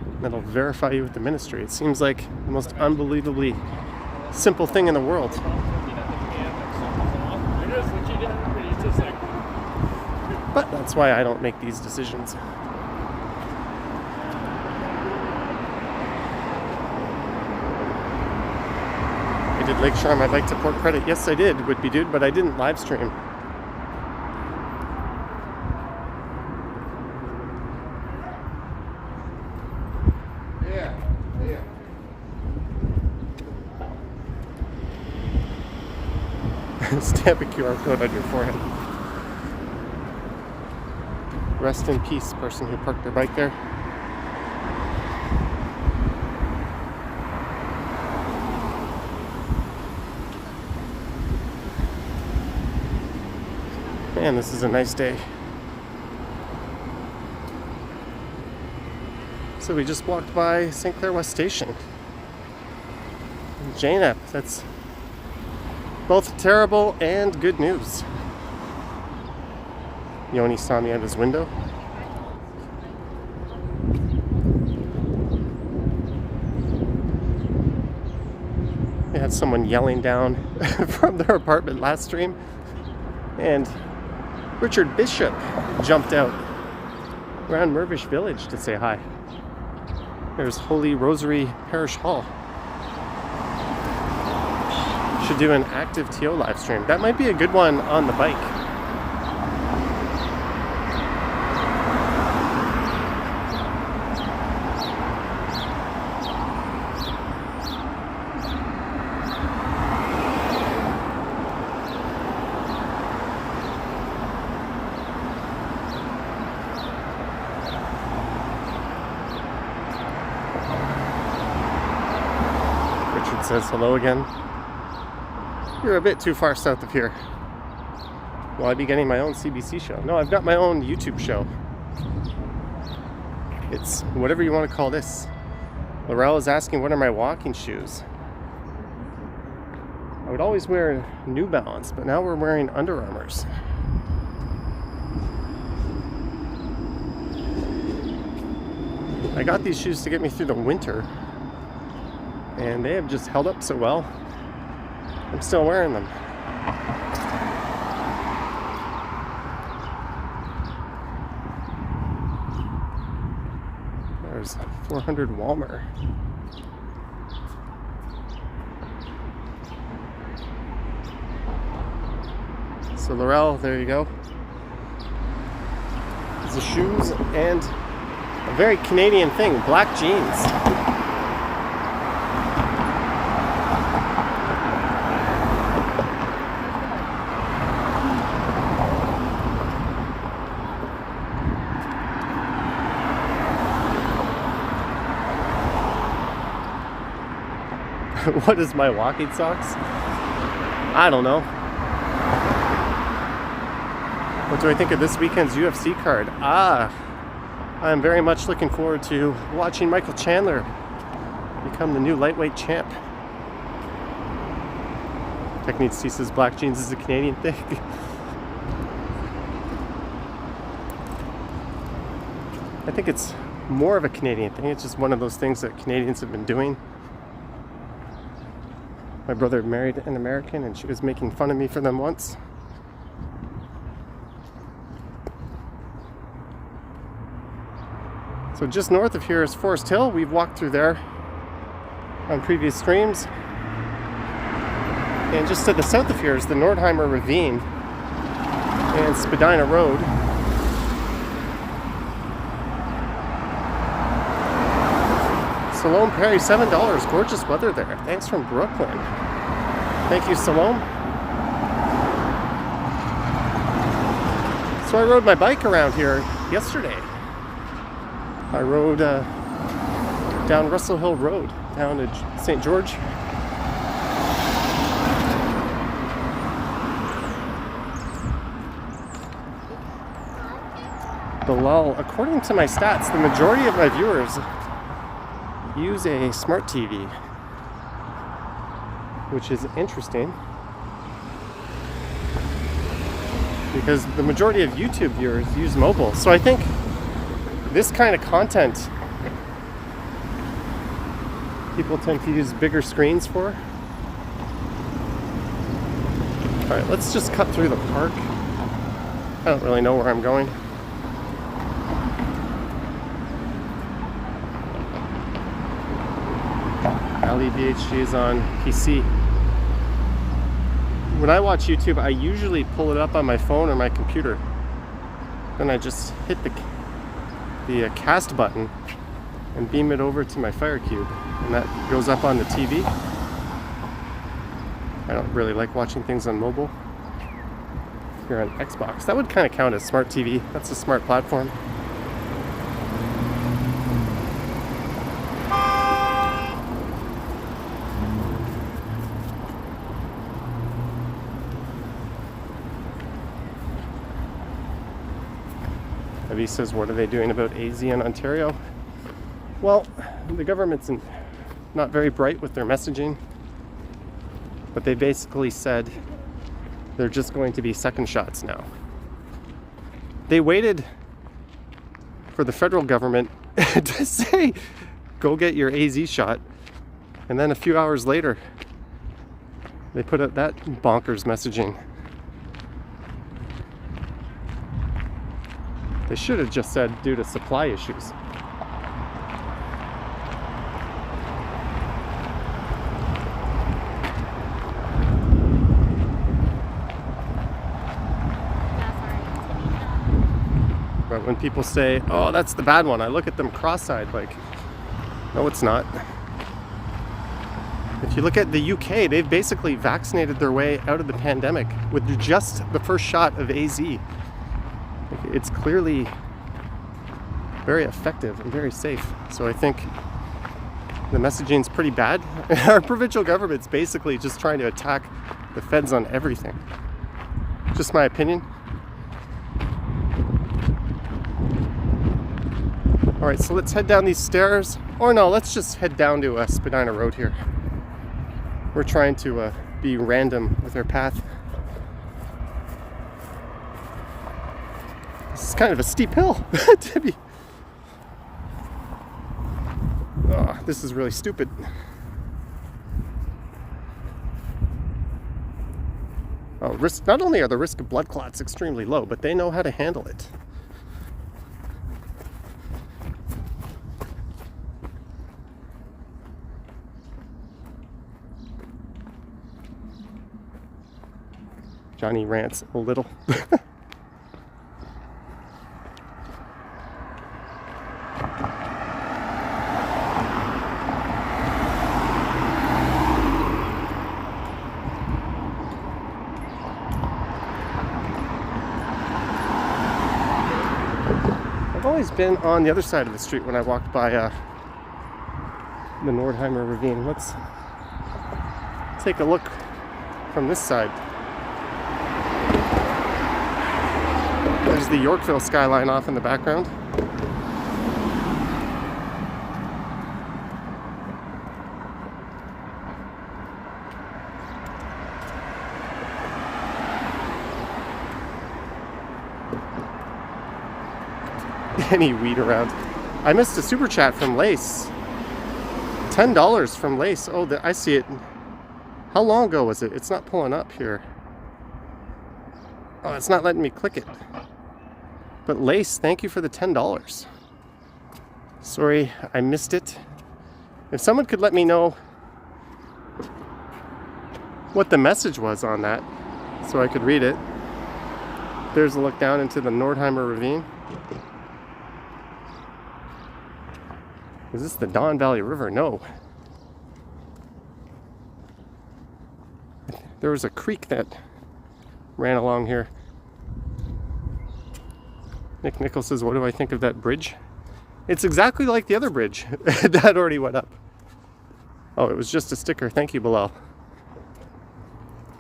and that'll verify you with the ministry. It seems like the most unbelievably simple thing in the world. But that's why I don't make these decisions. I did Lakeshore on my bike to Port Credit. Yes, I did, Would Be Dude, but I didn't live stream. Yeah. Stamp a QR code on your forehead. Rest in peace, person who parked their bike there. Man, this is a nice day. So we just walked by St. Clair West Station. JNAP, that's both terrible and good news. Yoni saw me at his window. They had someone yelling down from their apartment last stream. And Richard Bishop jumped out around Mirvish Village to say hi. There's Holy Rosary Parish Hall. Should do an active TO live stream. That might be a good one on the bike. Richard says hello again. You're a bit too far south of here. Will I be getting my own CBC show? No, I've got my own YouTube show. It's whatever you want to call this. Laurel is asking, what are my walking shoes? I would always wear New Balance, but now we're wearing Under Armours. I got these shoes to get me through the winter, and they have just held up so well. I'm still wearing them. There's 400 Walmer. So Laurel, there you go. There's the shoes and a very Canadian thing, black jeans. What is my walking socks? I don't know. What do I think of this weekend's UFC card? I'm very much looking forward to watching Michael Chandler become the new lightweight champ. Technique C says black jeans is a Canadian thing. I think it's more of a Canadian thing. It's just one of those things that Canadians have been doing. My brother married an American and she was making fun of me for them once. So just north of here is Forest Hill. We've walked through there on previous streams. And just to the south of here is the Nordheimer Ravine and Spadina Road. Salome Perry, $7. Gorgeous weather there. Thanks from Brooklyn. Thank you, Salome. So I rode my bike around here yesterday. I rode down Russell Hill Road, down to St. George. Bilal, according to my stats, the majority of my viewers use a smart TV, which is interesting because the majority of YouTube viewers use mobile. So I think this kind of content people tend to use bigger screens for. Alright, let's just cut through the park. I don't really know where I'm going. Ali VHG is on PC. When I watch YouTube, I usually pull it up on my phone or my computer. Then I just hit the cast button and beam it over to my Fire Cube, and that goes up on the TV. I don't really like watching things on mobile. If you're on Xbox, that would kind of count as smart TV. That's a smart platform. Avi says, what are they doing about AZ in Ontario? Well, the government's not very bright with their messaging, but they basically said they're just going to be second shots now. They waited for the federal government to say, go get your AZ shot, and then a few hours later, they put out that bonkers messaging. They should have just said due to supply issues. But when people say, oh, that's the bad one, I look at them cross-eyed like, no, it's not. If you look at the UK, they've basically vaccinated their way out of the pandemic with just the first shot of AZ. It's clearly very effective and very safe. So I think the messaging's pretty bad. Our provincial government's basically just trying to attack the feds on everything. Just my opinion. All right, so let's head down these stairs. Or no, let's just head down to Spadina Road here. We're trying to be random with our path. This is kind of a steep hill to be. Oh, this is really stupid. Oh, not only are the risk of blood clots extremely low, but they know how to handle it. Johnny rants a little. I've always been on the other side of the street when I walked by the Nordheimer Ravine. Let's take a look from this side. There's the Yorkville skyline off in the background. Any weed around. I missed a super chat from Lace. $10 from Lace. Oh, I see it. How long ago was it? It's not pulling up here. Oh, it's not letting me click it. But Lace, thank you for the $10. Sorry, I missed it. If someone could let me know what the message was on that, so I could read it. There's a look down into the Nordheimer Ravine. Is this the Don Valley River? No. There was a creek that ran along here. Nick Nichols says, what do I think of that bridge? It's exactly like the other bridge that already went up. Oh, it was just a sticker. Thank you, Bilal.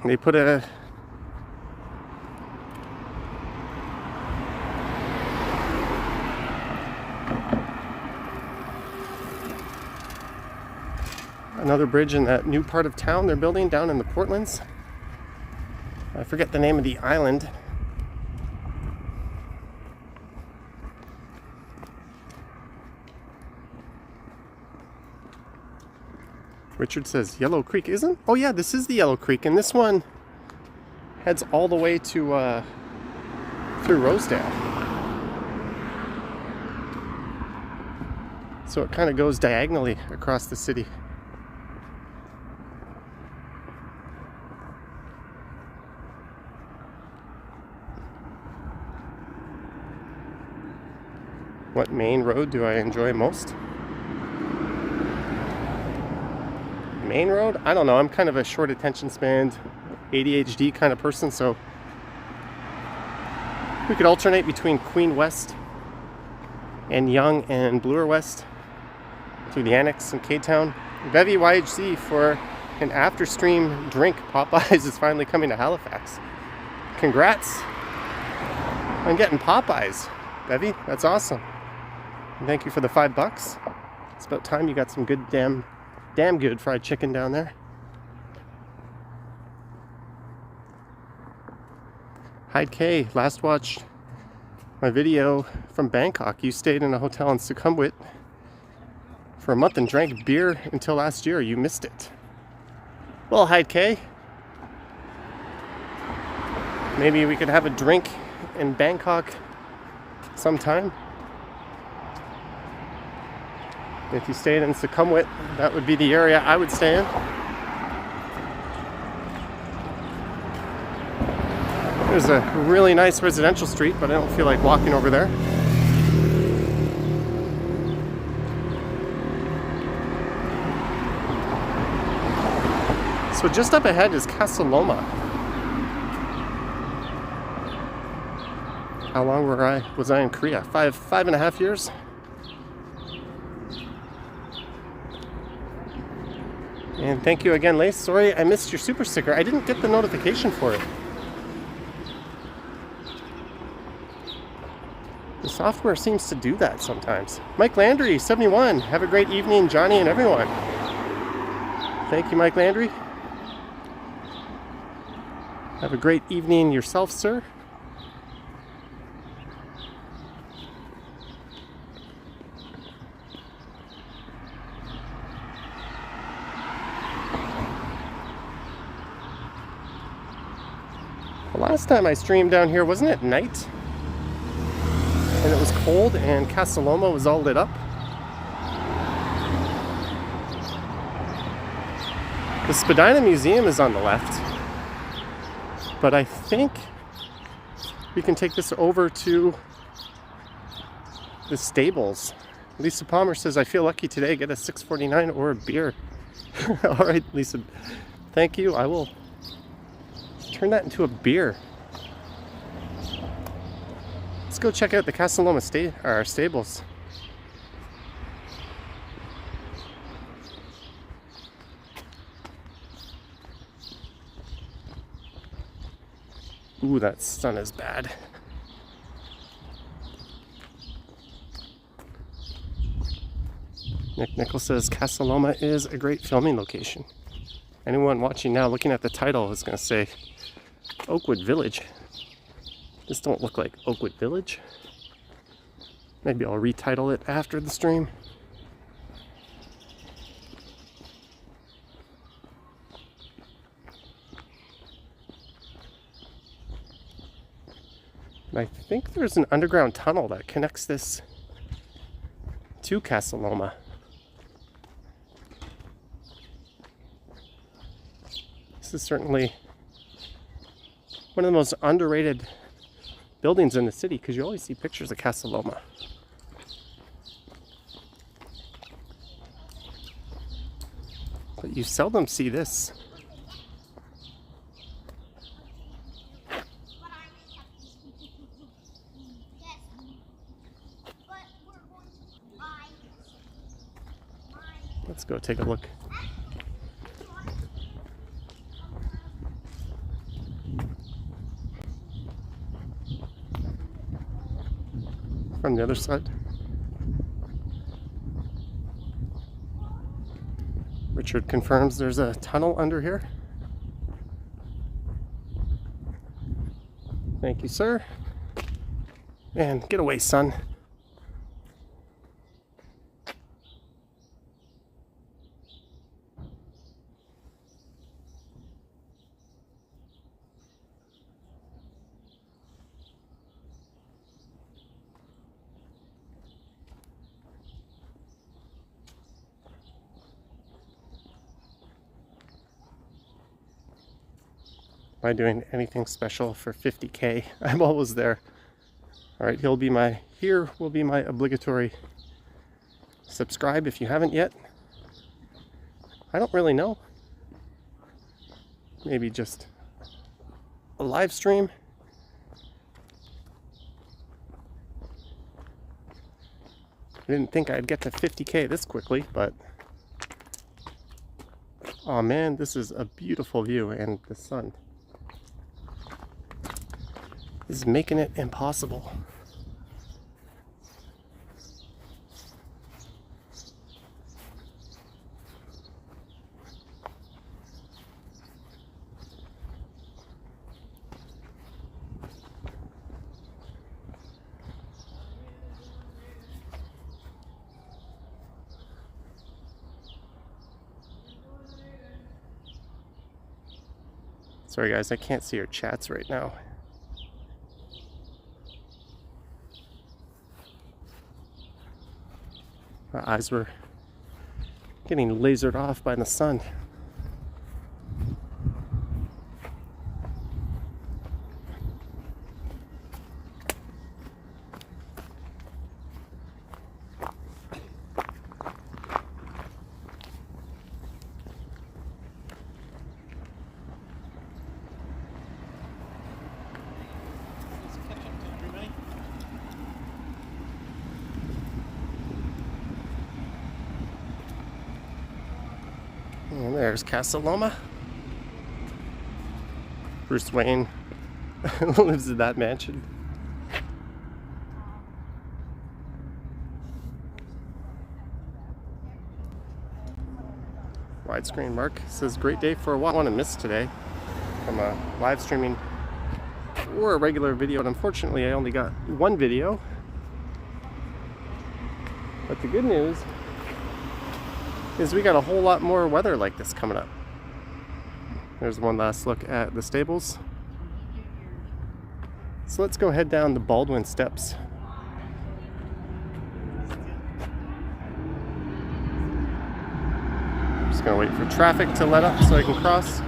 They put another bridge in that new part of town they're building down in the Portlands. I forget the name of the island. Richard says Yellow Creek isn't? Oh yeah, this is the Yellow Creek, and this one heads all the way to through Rosedale. So it kind of goes diagonally across the city. What main road do I enjoy most? Main road? I don't know. I'm kind of a short attention span, ADHD kind of person, so we could alternate between Queen West and Yonge and Bloor West through the Annex and K-Town. Bevy YHC for an after-stream drink. Popeyes is finally coming to Halifax. Congrats on getting Popeyes, Bevy. That's awesome. And thank you for the $5. It's about time you got some good damn good fried chicken down there. Hyde K, last watched my video from Bangkok. You stayed in a hotel in Sukhumvit for a month and drank beer until last year. You missed it. Well, Hyde K, maybe we could have a drink in Bangkok sometime. If you stayed in Sukhumvit, that would be the area I would stay in. There's a really nice residential street, but I don't feel like walking over there. So just up ahead is Casa Loma. How long was I in Korea? Five and a half years? And thank you again, Lace. Sorry I missed your super sticker. I didn't get the notification for it. The software seems to do that sometimes. Mike Landry, 71. Have a great evening, Johnny and everyone. Thank you, Mike Landry. Have a great evening yourself, sir. The last time I streamed down here, wasn't it night? And it was cold and Casa Loma was all lit up. The Spadina Museum is on the left. But I think we can take this over to the stables. Lisa Palmer says, I feel lucky today. Get a $6.49 or a beer. All right, Lisa. Thank you. I will turn that into a beer. Let's go check out the Casa Loma stables. Ooh, that sun is bad. Nick Nichols says Casa Loma is a great filming location. Anyone watching now looking at the title is going to say Oakwood Village. This don't look like Oakwood Village. Maybe I'll retitle it after the stream. And I think there's an underground tunnel that connects this to Casa Loma. This is certainly one of the most underrated buildings in the city because you always see pictures of Casa Loma. But you seldom see this. Let's go take a look. From the other side. Richard confirms there's a tunnel under here. Thank you, sir. And get away, son. Am I doing anything special for 50K? I'm always there. All right, here will be my obligatory subscribe if you haven't yet. I don't really know. Maybe just a live stream. I didn't think I'd get to 50K this quickly, but oh man, this is a beautiful view, and the sun is making it impossible. Sorry guys, I can't see your chats right now. My eyes were getting lasered off by the sun. And there's Casa Loma. Bruce Wayne lives in that mansion. Widescreen Mark says, great day for a walk. I want to miss today from live streaming or a regular video, and unfortunately I only got one video. But the good news is we got a whole lot more weather like this coming up. There's one last look at the stables. So let's go head down the Baldwin Steps. I'm just gonna wait for traffic to let up so I can cross.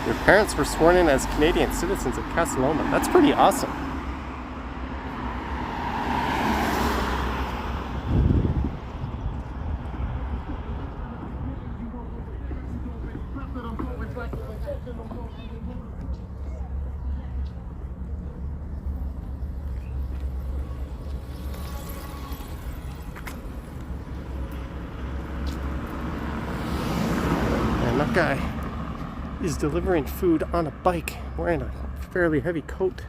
Your parents were sworn in as Canadian citizens at Casa Loma. That's pretty awesome. And that guy is delivering food on a bike, wearing a fairly heavy coat.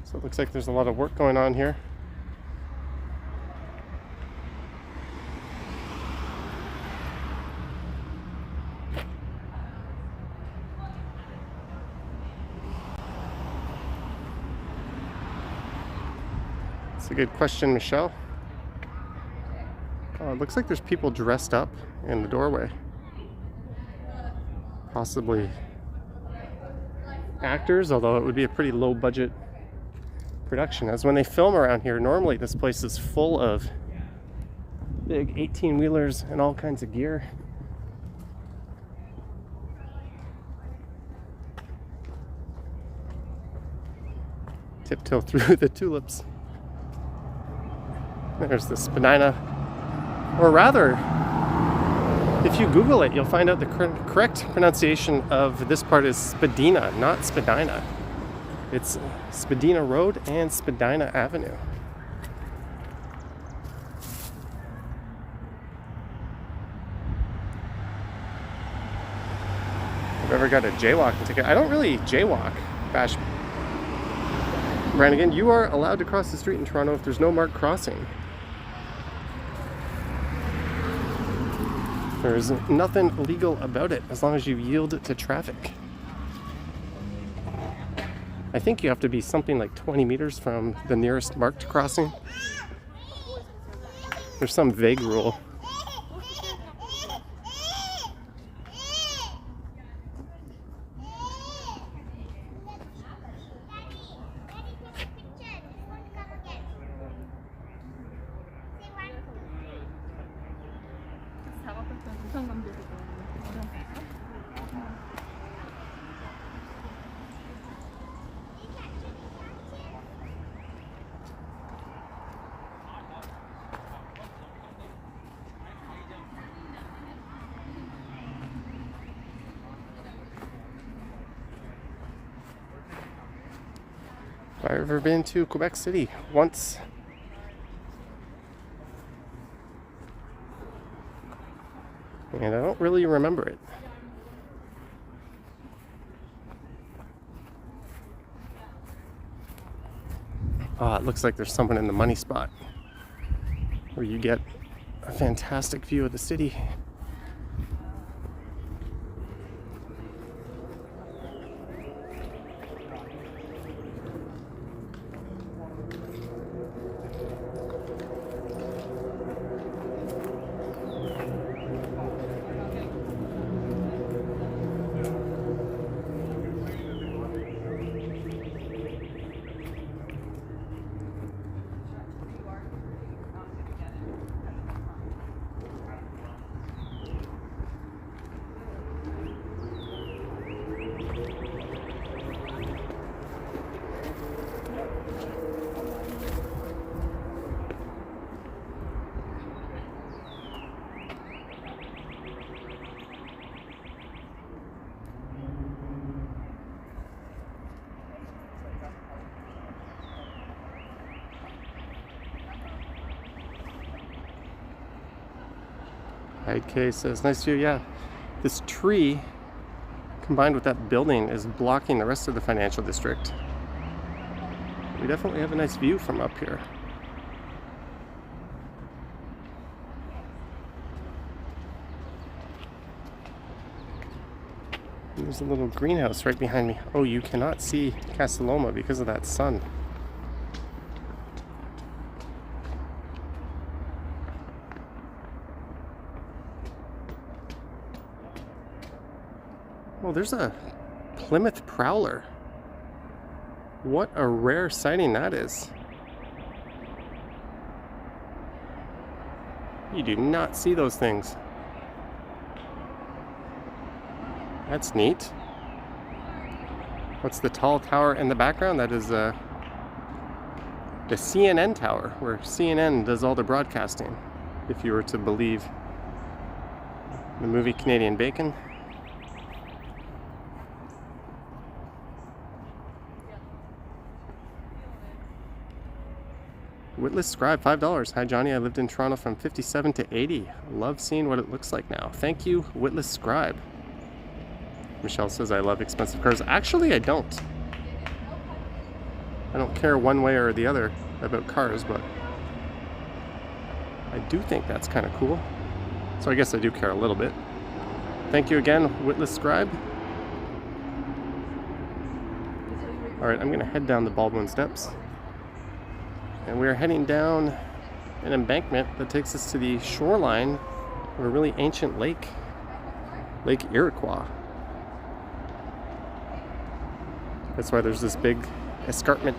So it looks like there's a lot of work going on here. That's a good question, Michelle. Oh, it looks like there's people dressed up in the doorway. Possibly actors, although it would be a pretty low budget production. As when they film around here, normally this place is full of big 18-wheelers and all kinds of gear. Tiptoe through the tulips. There's the spadina. Or rather, if you Google it, you'll find out the correct pronunciation of this part is Spadina, not Spadina. It's Spadina Road and Spadina Avenue. I've ever got a jaywalking ticket. I don't really jaywalk, Bash Brannigan. You are allowed to cross the street in Toronto if there's no marked crossing. There's nothing illegal about it as long as you yield to traffic. I think you have to be something like 20 meters from the nearest marked crossing. There's some vague rule. Have I ever been to Quebec City? Once. And I don't really remember it. It looks like there's someone in the money spot where you get a fantastic view of the city. Hyde K says, nice view. Yeah, this tree combined with that building is blocking the rest of the financial district. We definitely have a nice view from up here. And there's a little greenhouse right behind me. Oh, you cannot see Casa Loma because of that sun. Oh, there's a Plymouth Prowler. What a rare sighting that is. You do not see those things. That's neat. What's the tall tower in the background? That is the CNN tower, where CNN does all the broadcasting, if you were to believe the movie Canadian Bacon. Witless Scribe, $5. Hi Johnny, I lived in Toronto from 57 to 80. Love seeing what it looks like now. Thank you, Witless Scribe. Michelle says, I love expensive cars. Actually, I don't. I don't care one way or the other about cars, but I do think that's kind of cool. So I guess I do care a little bit. Thank you again, Witless Scribe. Alright, I'm going to head down the Baldwin Steps. And we're heading down an embankment that takes us to the shoreline of a really ancient lake, Lake Iroquois. That's why there's this big escarpment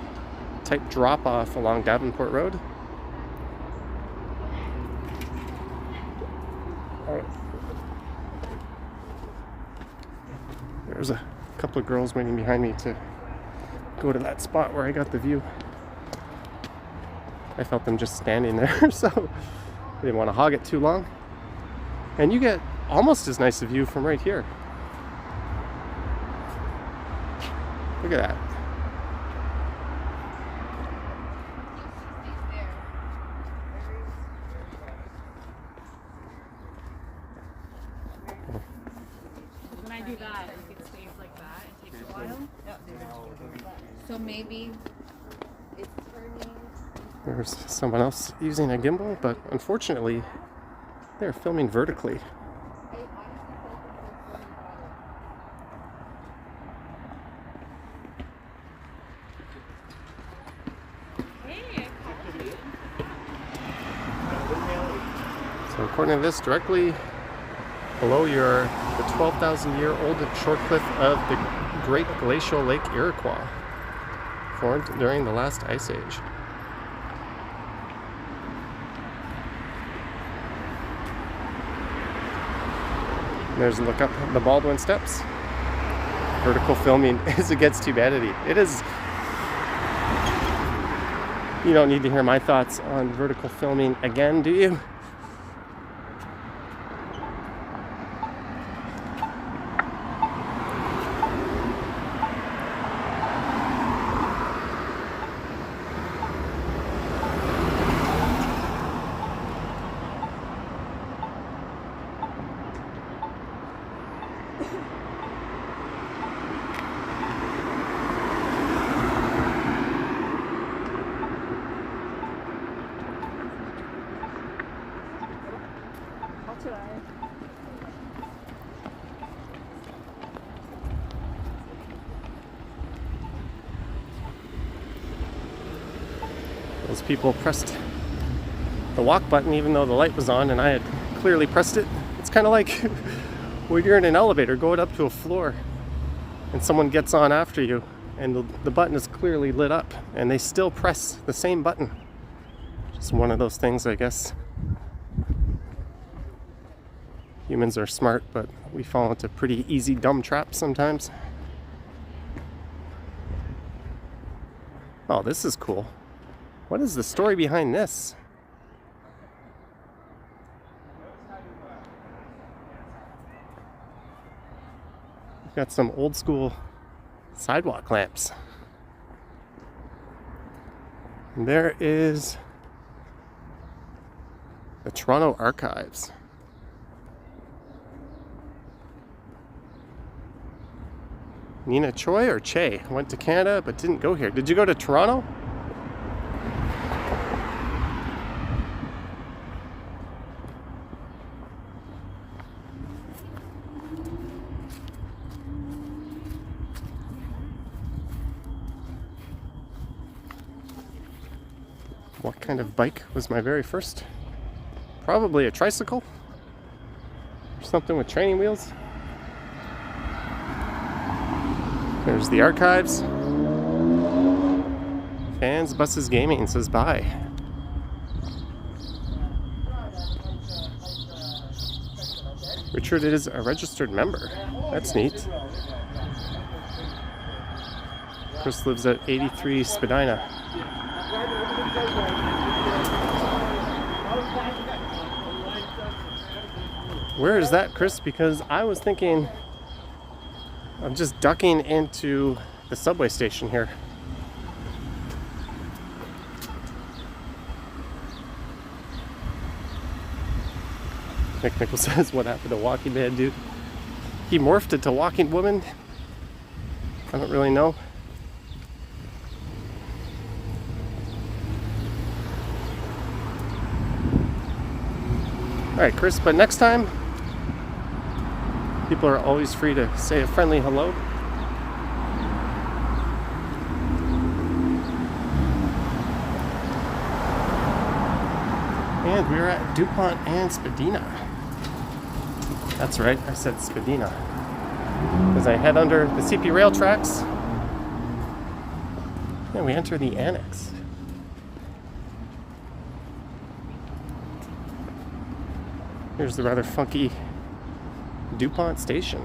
type drop off along Davenport Road. All right. There's a couple of girls waiting behind me to go to that spot where I got the view. I felt them just standing there, so I didn't want to hog it too long. And you get almost as nice a view from right here. Look at that. When I do that, it stays like that. It takes a while. So maybe it's turning. There's someone else using a gimbal, but unfortunately, they're filming vertically. So according to this, directly below the 12,000-year-old shore cliff of the Great Glacial Lake Iroquois, formed during the last ice age. There's a look up the Baldwin Steps. Vertical filming is against humanity. It is. You don't need to hear my thoughts on vertical filming again, do you? Those people pressed the walk button even though the light was on and I had clearly pressed it. It's kind of like when you're in an elevator going up to a floor and someone gets on after you and the button is clearly lit up and they still press the same button. Just one of those things, I guess. Humans are smart, but we fall into pretty easy dumb traps sometimes. Oh, this is cool. What is the story behind this? We've got some old school sidewalk lamps. And there is the Toronto Archives. Nina Choi or Che went to Canada but didn't go here. Did you go to Toronto? What kind of bike was my very first? Probably a tricycle or something with training wheels. There's the archives. Fans, buses, gaming says bye. Richard is a registered member. That's neat. Chris lives at 83 Spadina. Where is that, Chris? Because I was thinking of just ducking into the subway station here. Nick Nichols says, what happened to Walking Man, dude? He morphed into Walking Woman? I don't really know. Alright, Chris, but next time, people are always free to say a friendly hello. And we're at DuPont and Spadina. That's right, I said Spadina. As I head under the CP rail tracks, and we enter the annex. Here's the rather funky DuPont station.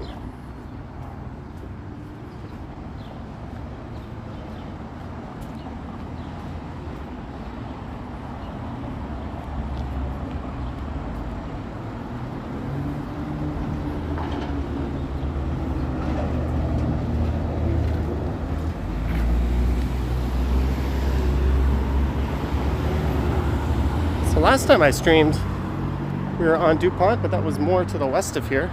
So last time I streamed, we were on DuPont, but that was more to the west of here.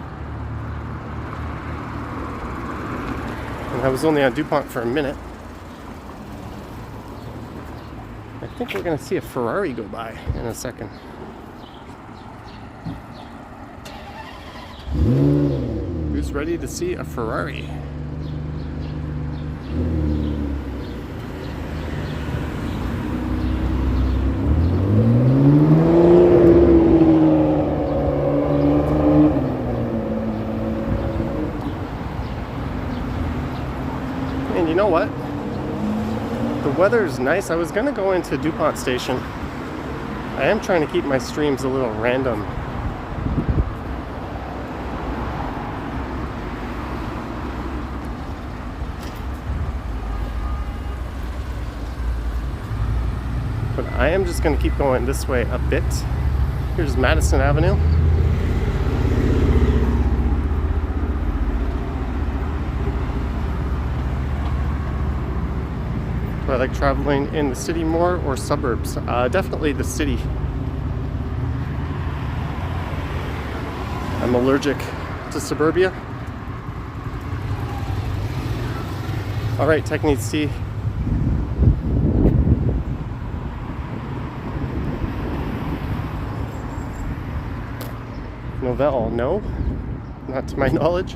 And I was only on DuPont for a minute. I think we're going to see a Ferrari go by in a second. Who's ready to see a Ferrari? You know what? The weather's nice. I was gonna go into DuPont Station. I am trying to keep my streams a little random. But I am just gonna keep going this way a bit. Here's Madison Avenue. I like traveling in the city more or suburbs? Definitely the city. I'm allergic to suburbia. Alright, Tech Needs Tea. Novell, no. Not to my knowledge.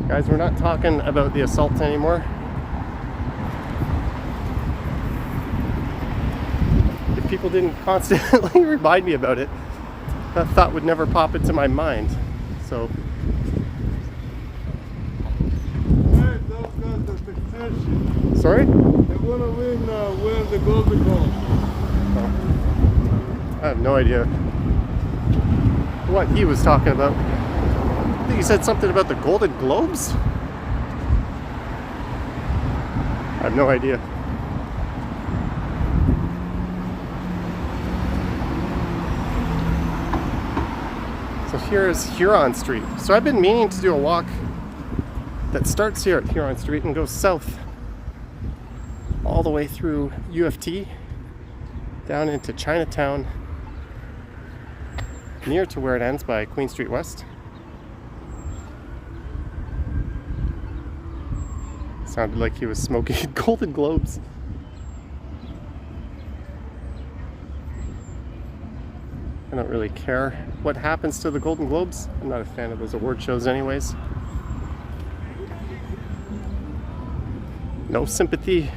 Guys, we're not talking about the assault anymore. People didn't constantly remind me about it, that thought would never pop into my mind. So sorry? They want to win the Golden Globe. I have no idea what he was talking about. I think he said something about the Golden Globes. I have no idea. So here is Huron Street. So I've been meaning to do a walk that starts here at Huron Street and goes south all the way through UFT down into Chinatown, near to where it ends by Queen Street West. Sounded like he was smoking Golden Globes. I don't really care what happens to the Golden Globes. I'm not a fan of those award shows anyways. No sympathy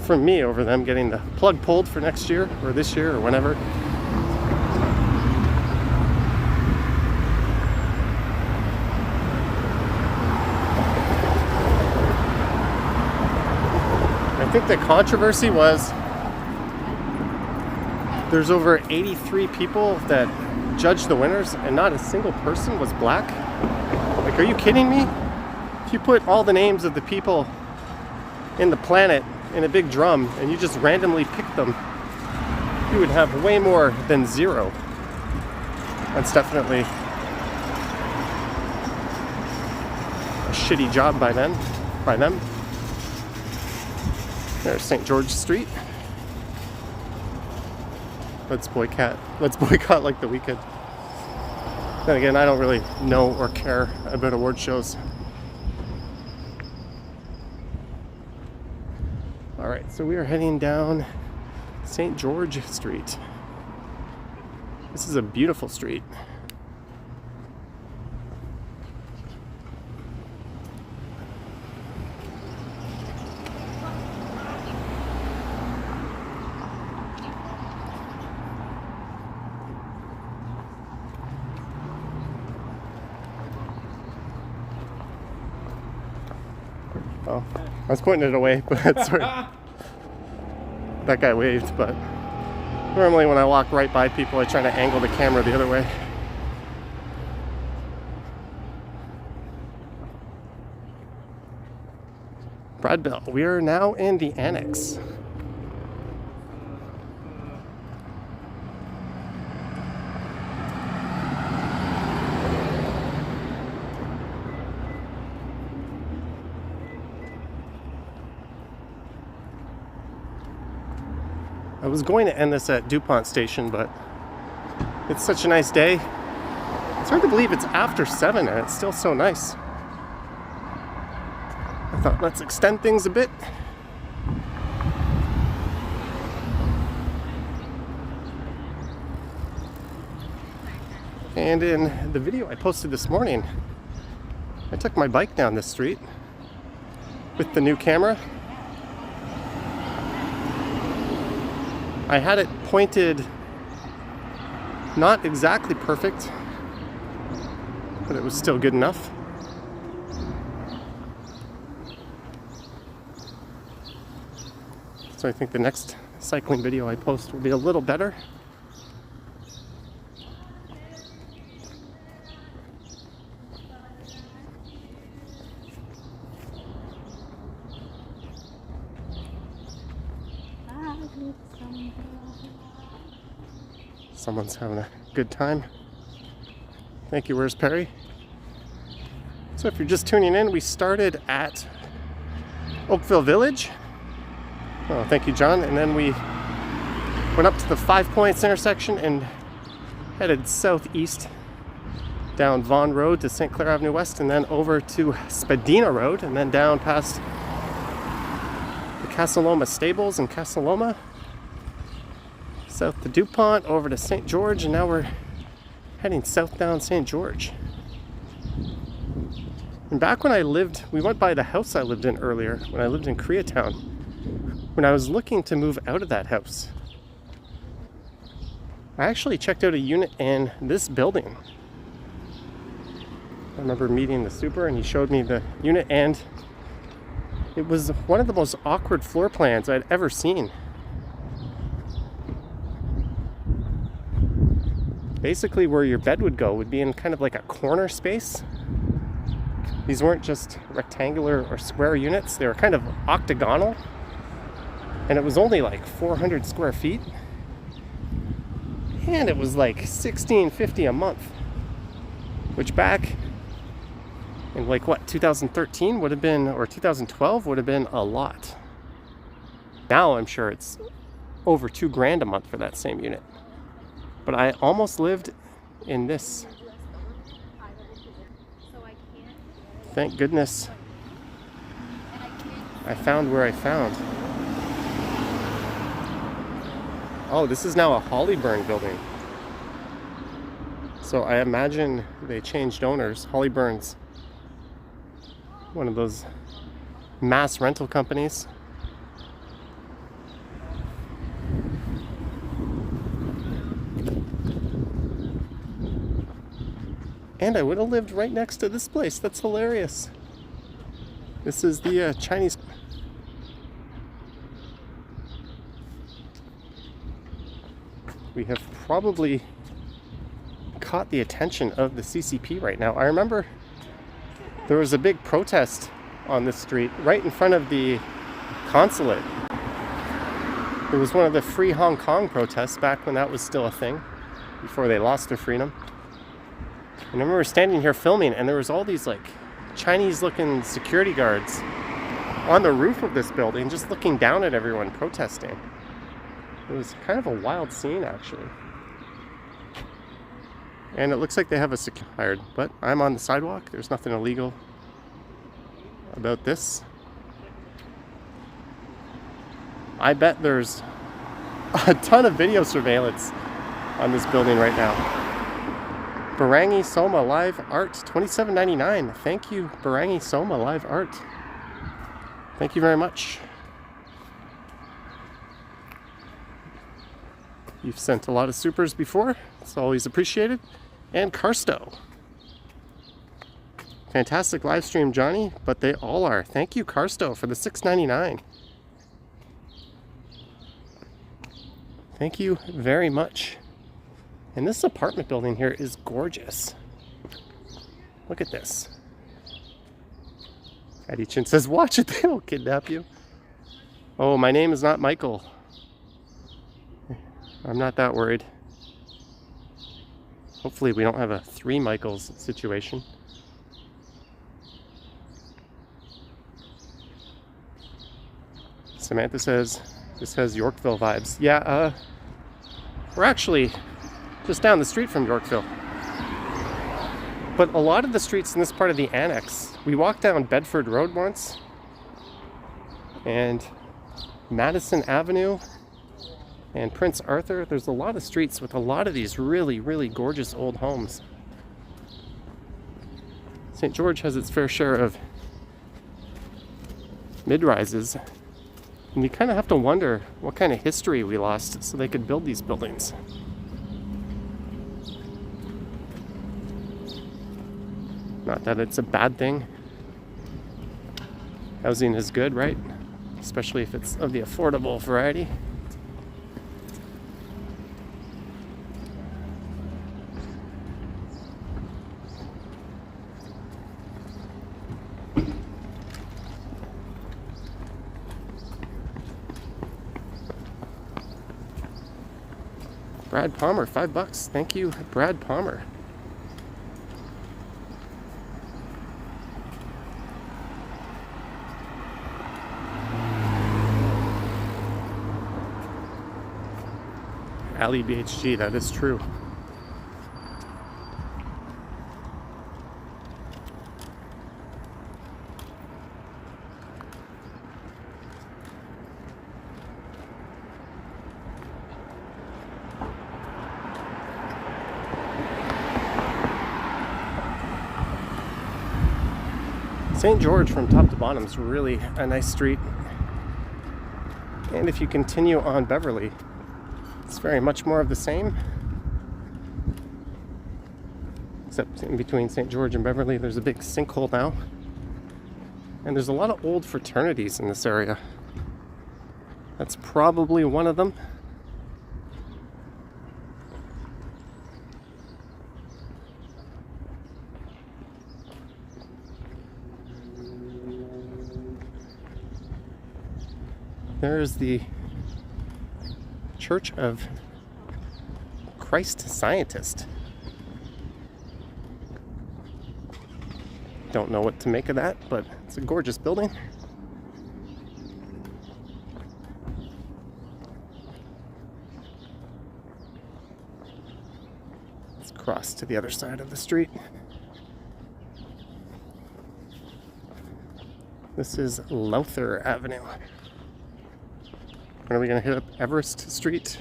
from me over them getting the plug pulled for next year or this year or whenever. I think the controversy was there's over 83 people that judged the winners and not a single person was black. Like, are you kidding me? If you put all the names of the people in the planet in a big drum and you just randomly pick them, you would have way more than zero. That's definitely a shitty job by them. There's St. George Street. Let's boycott like the weekend. Then again, I don't really know or care about award shows. Alright, so we are heading down St. George Street. This is a beautiful street. Oh, I was pointing it away, but sorry. That guy waved, but normally when I walk right by people, I try to angle the camera the other way. Brad Bell, we are now in the annex. I was going to end this at DuPont Station, but it's such a nice day. It's hard to believe it's after 7 and it's still so nice. I thought, let's extend things a bit. And in the video I posted this morning, I took my bike down this street with the new camera. I had it pointed not exactly perfect, but it was still good enough. So I think the next cycling video I post will be a little better. Someone's having a good time. Thank you, where's Perry? So if you're just tuning in, we started at Oakville Village. Oh, thank you, John. And then we went up to the 5 Points intersection and headed southeast down Vaughan Road to St. Clair Avenue West, and then over to Spadina Road, and then down past the Casa Loma stables in Casa Loma, south to DuPont, over to St. George, and now we're heading south down St. George. And back when we went by the house I lived in earlier, when I lived in Koreatown, when I was looking to move out of that house, I actually checked out a unit in this building. I remember meeting the super and he showed me the unit, and it was one of the most awkward floor plans I'd ever seen. Basically where your bed would go would be in kind of like a corner space. These weren't just rectangular or square units, they were kind of octagonal. And it was only like 400 square feet. And it was like $16.50 a month. Which back in like what, 2013 would have been, or 2012 would have been a lot. Now I'm sure it's over $2,000 a month for that same unit. But I almost lived in this. Thank goodness I found where I found. Oh, this is now a Hollyburn building. So I imagine they changed owners. Hollyburn's one of those mass rental companies. And I would have lived right next to this place. That's hilarious. This is the Chinese. We have probably caught the attention of the CCP right now. I remember there was a big protest on this street right in front of the consulate. It was one of the Free Hong Kong protests back when that was still a thing, before they lost their freedom. And I remember standing here filming, and there was all these like Chinese-looking security guards on the roof of this building, just looking down at everyone protesting. It was kind of a wild scene, actually. And it looks like they have a security hired, but I'm on the sidewalk. There's nothing illegal about this. I bet there's a ton of video surveillance on this building right now. Barangi Soma Live Art, $27.99. Thank you, Barangi Soma Live Art. Thank you very much. You've sent a lot of supers before. It's always appreciated. And Karsto. Fantastic live stream, Johnny, but they all are. Thank you, Karsto, for the $6.99. Thank you very much. And this apartment building here is gorgeous. Look at this. Eddie Chin says, watch it, they will kidnap you. Oh, my name is not Michael. I'm not that worried. Hopefully we don't have a 3 Michaels situation. Samantha says, this has Yorkville vibes. Yeah, we're actually just down the street from Yorkville. But a lot of the streets in this part of the annex, we walked down Bedford Road once, and Madison Avenue, and Prince Arthur. There's a lot of streets with a lot of these really, really gorgeous old homes. St. George has its fair share of mid-rises, and you kind of have to wonder what kind of history we lost so they could build these buildings. Not that it's a bad thing. Housing is good, right? Especially if it's of the affordable variety. Brad Palmer, $5. Thank you, Brad Palmer. Ali BHG, that is true. St. George from top to bottom is really a nice street. And if you continue on Beverly, it's very much more of the same. Except in between St. George and Beverly, there's a big sinkhole now. And there's a lot of old fraternities in this area. That's probably one of them. There's the Church of Christ Scientist. Don't know what to make of that, but it's a gorgeous building. Let's cross to the other side of the street. This is Lowther Avenue. When are we gonna hit up Everest Street?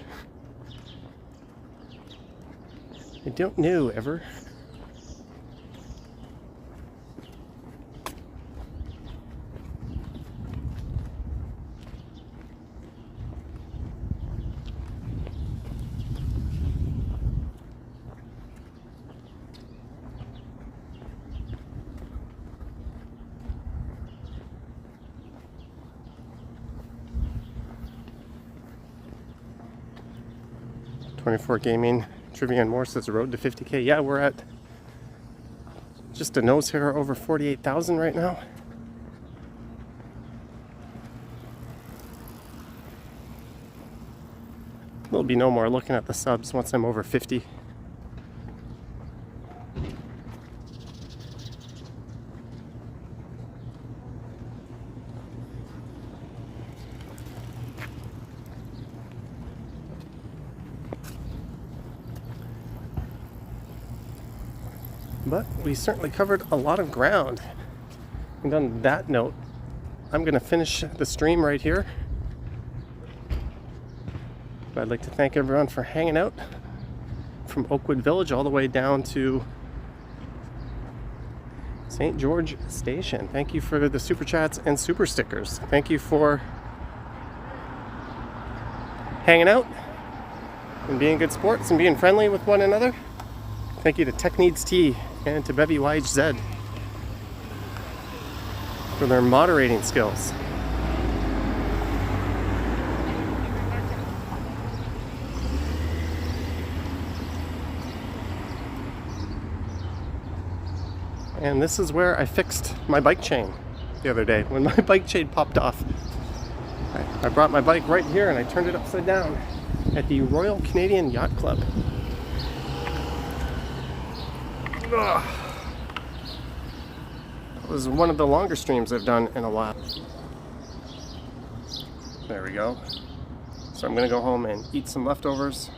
I don't know ever. .24 Gaming Trivia and More says road to 50K. Yeah, we're at just a nose hair over 48,000 right now. There'll be no more looking at the subs once I'm over 50. But we certainly covered a lot of ground. And on that note, I'm going to finish the stream right here. But I'd like to thank everyone for hanging out from Oakwood Village all the way down to St. George Station. Thank you for the super chats and super stickers. Thank you for hanging out and being good sports and being friendly with one another. Thank you to Tech Needs Tea and to Bevy YHZ for their moderating skills. And this is where I fixed my bike chain the other day when my bike chain popped off. I brought my bike right here and I turned it upside down at the Royal Canadian Yacht Club. Ugh. That was one of the longer streams I've done in a while. There we go. So I'm gonna go home and eat some leftovers.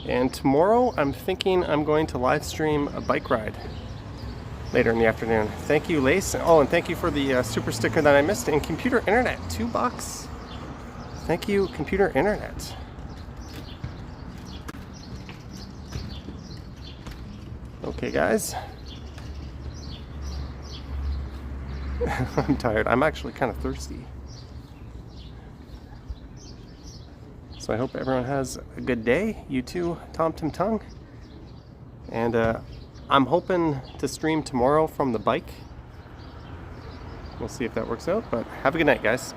And tomorrow I'm thinking I'm going to live stream a bike ride later in the afternoon. Thank you, Lace. Oh, and thank you for the super sticker that I missed. And Computer Internet, $2. Thank you, Computer Internet. Okay, guys. I'm tired. I'm actually kind of thirsty. So I hope everyone has a good day. You too, Tom Tim Tung. And I'm hoping to stream tomorrow from the bike. We'll see if that works out, but have a good night, guys.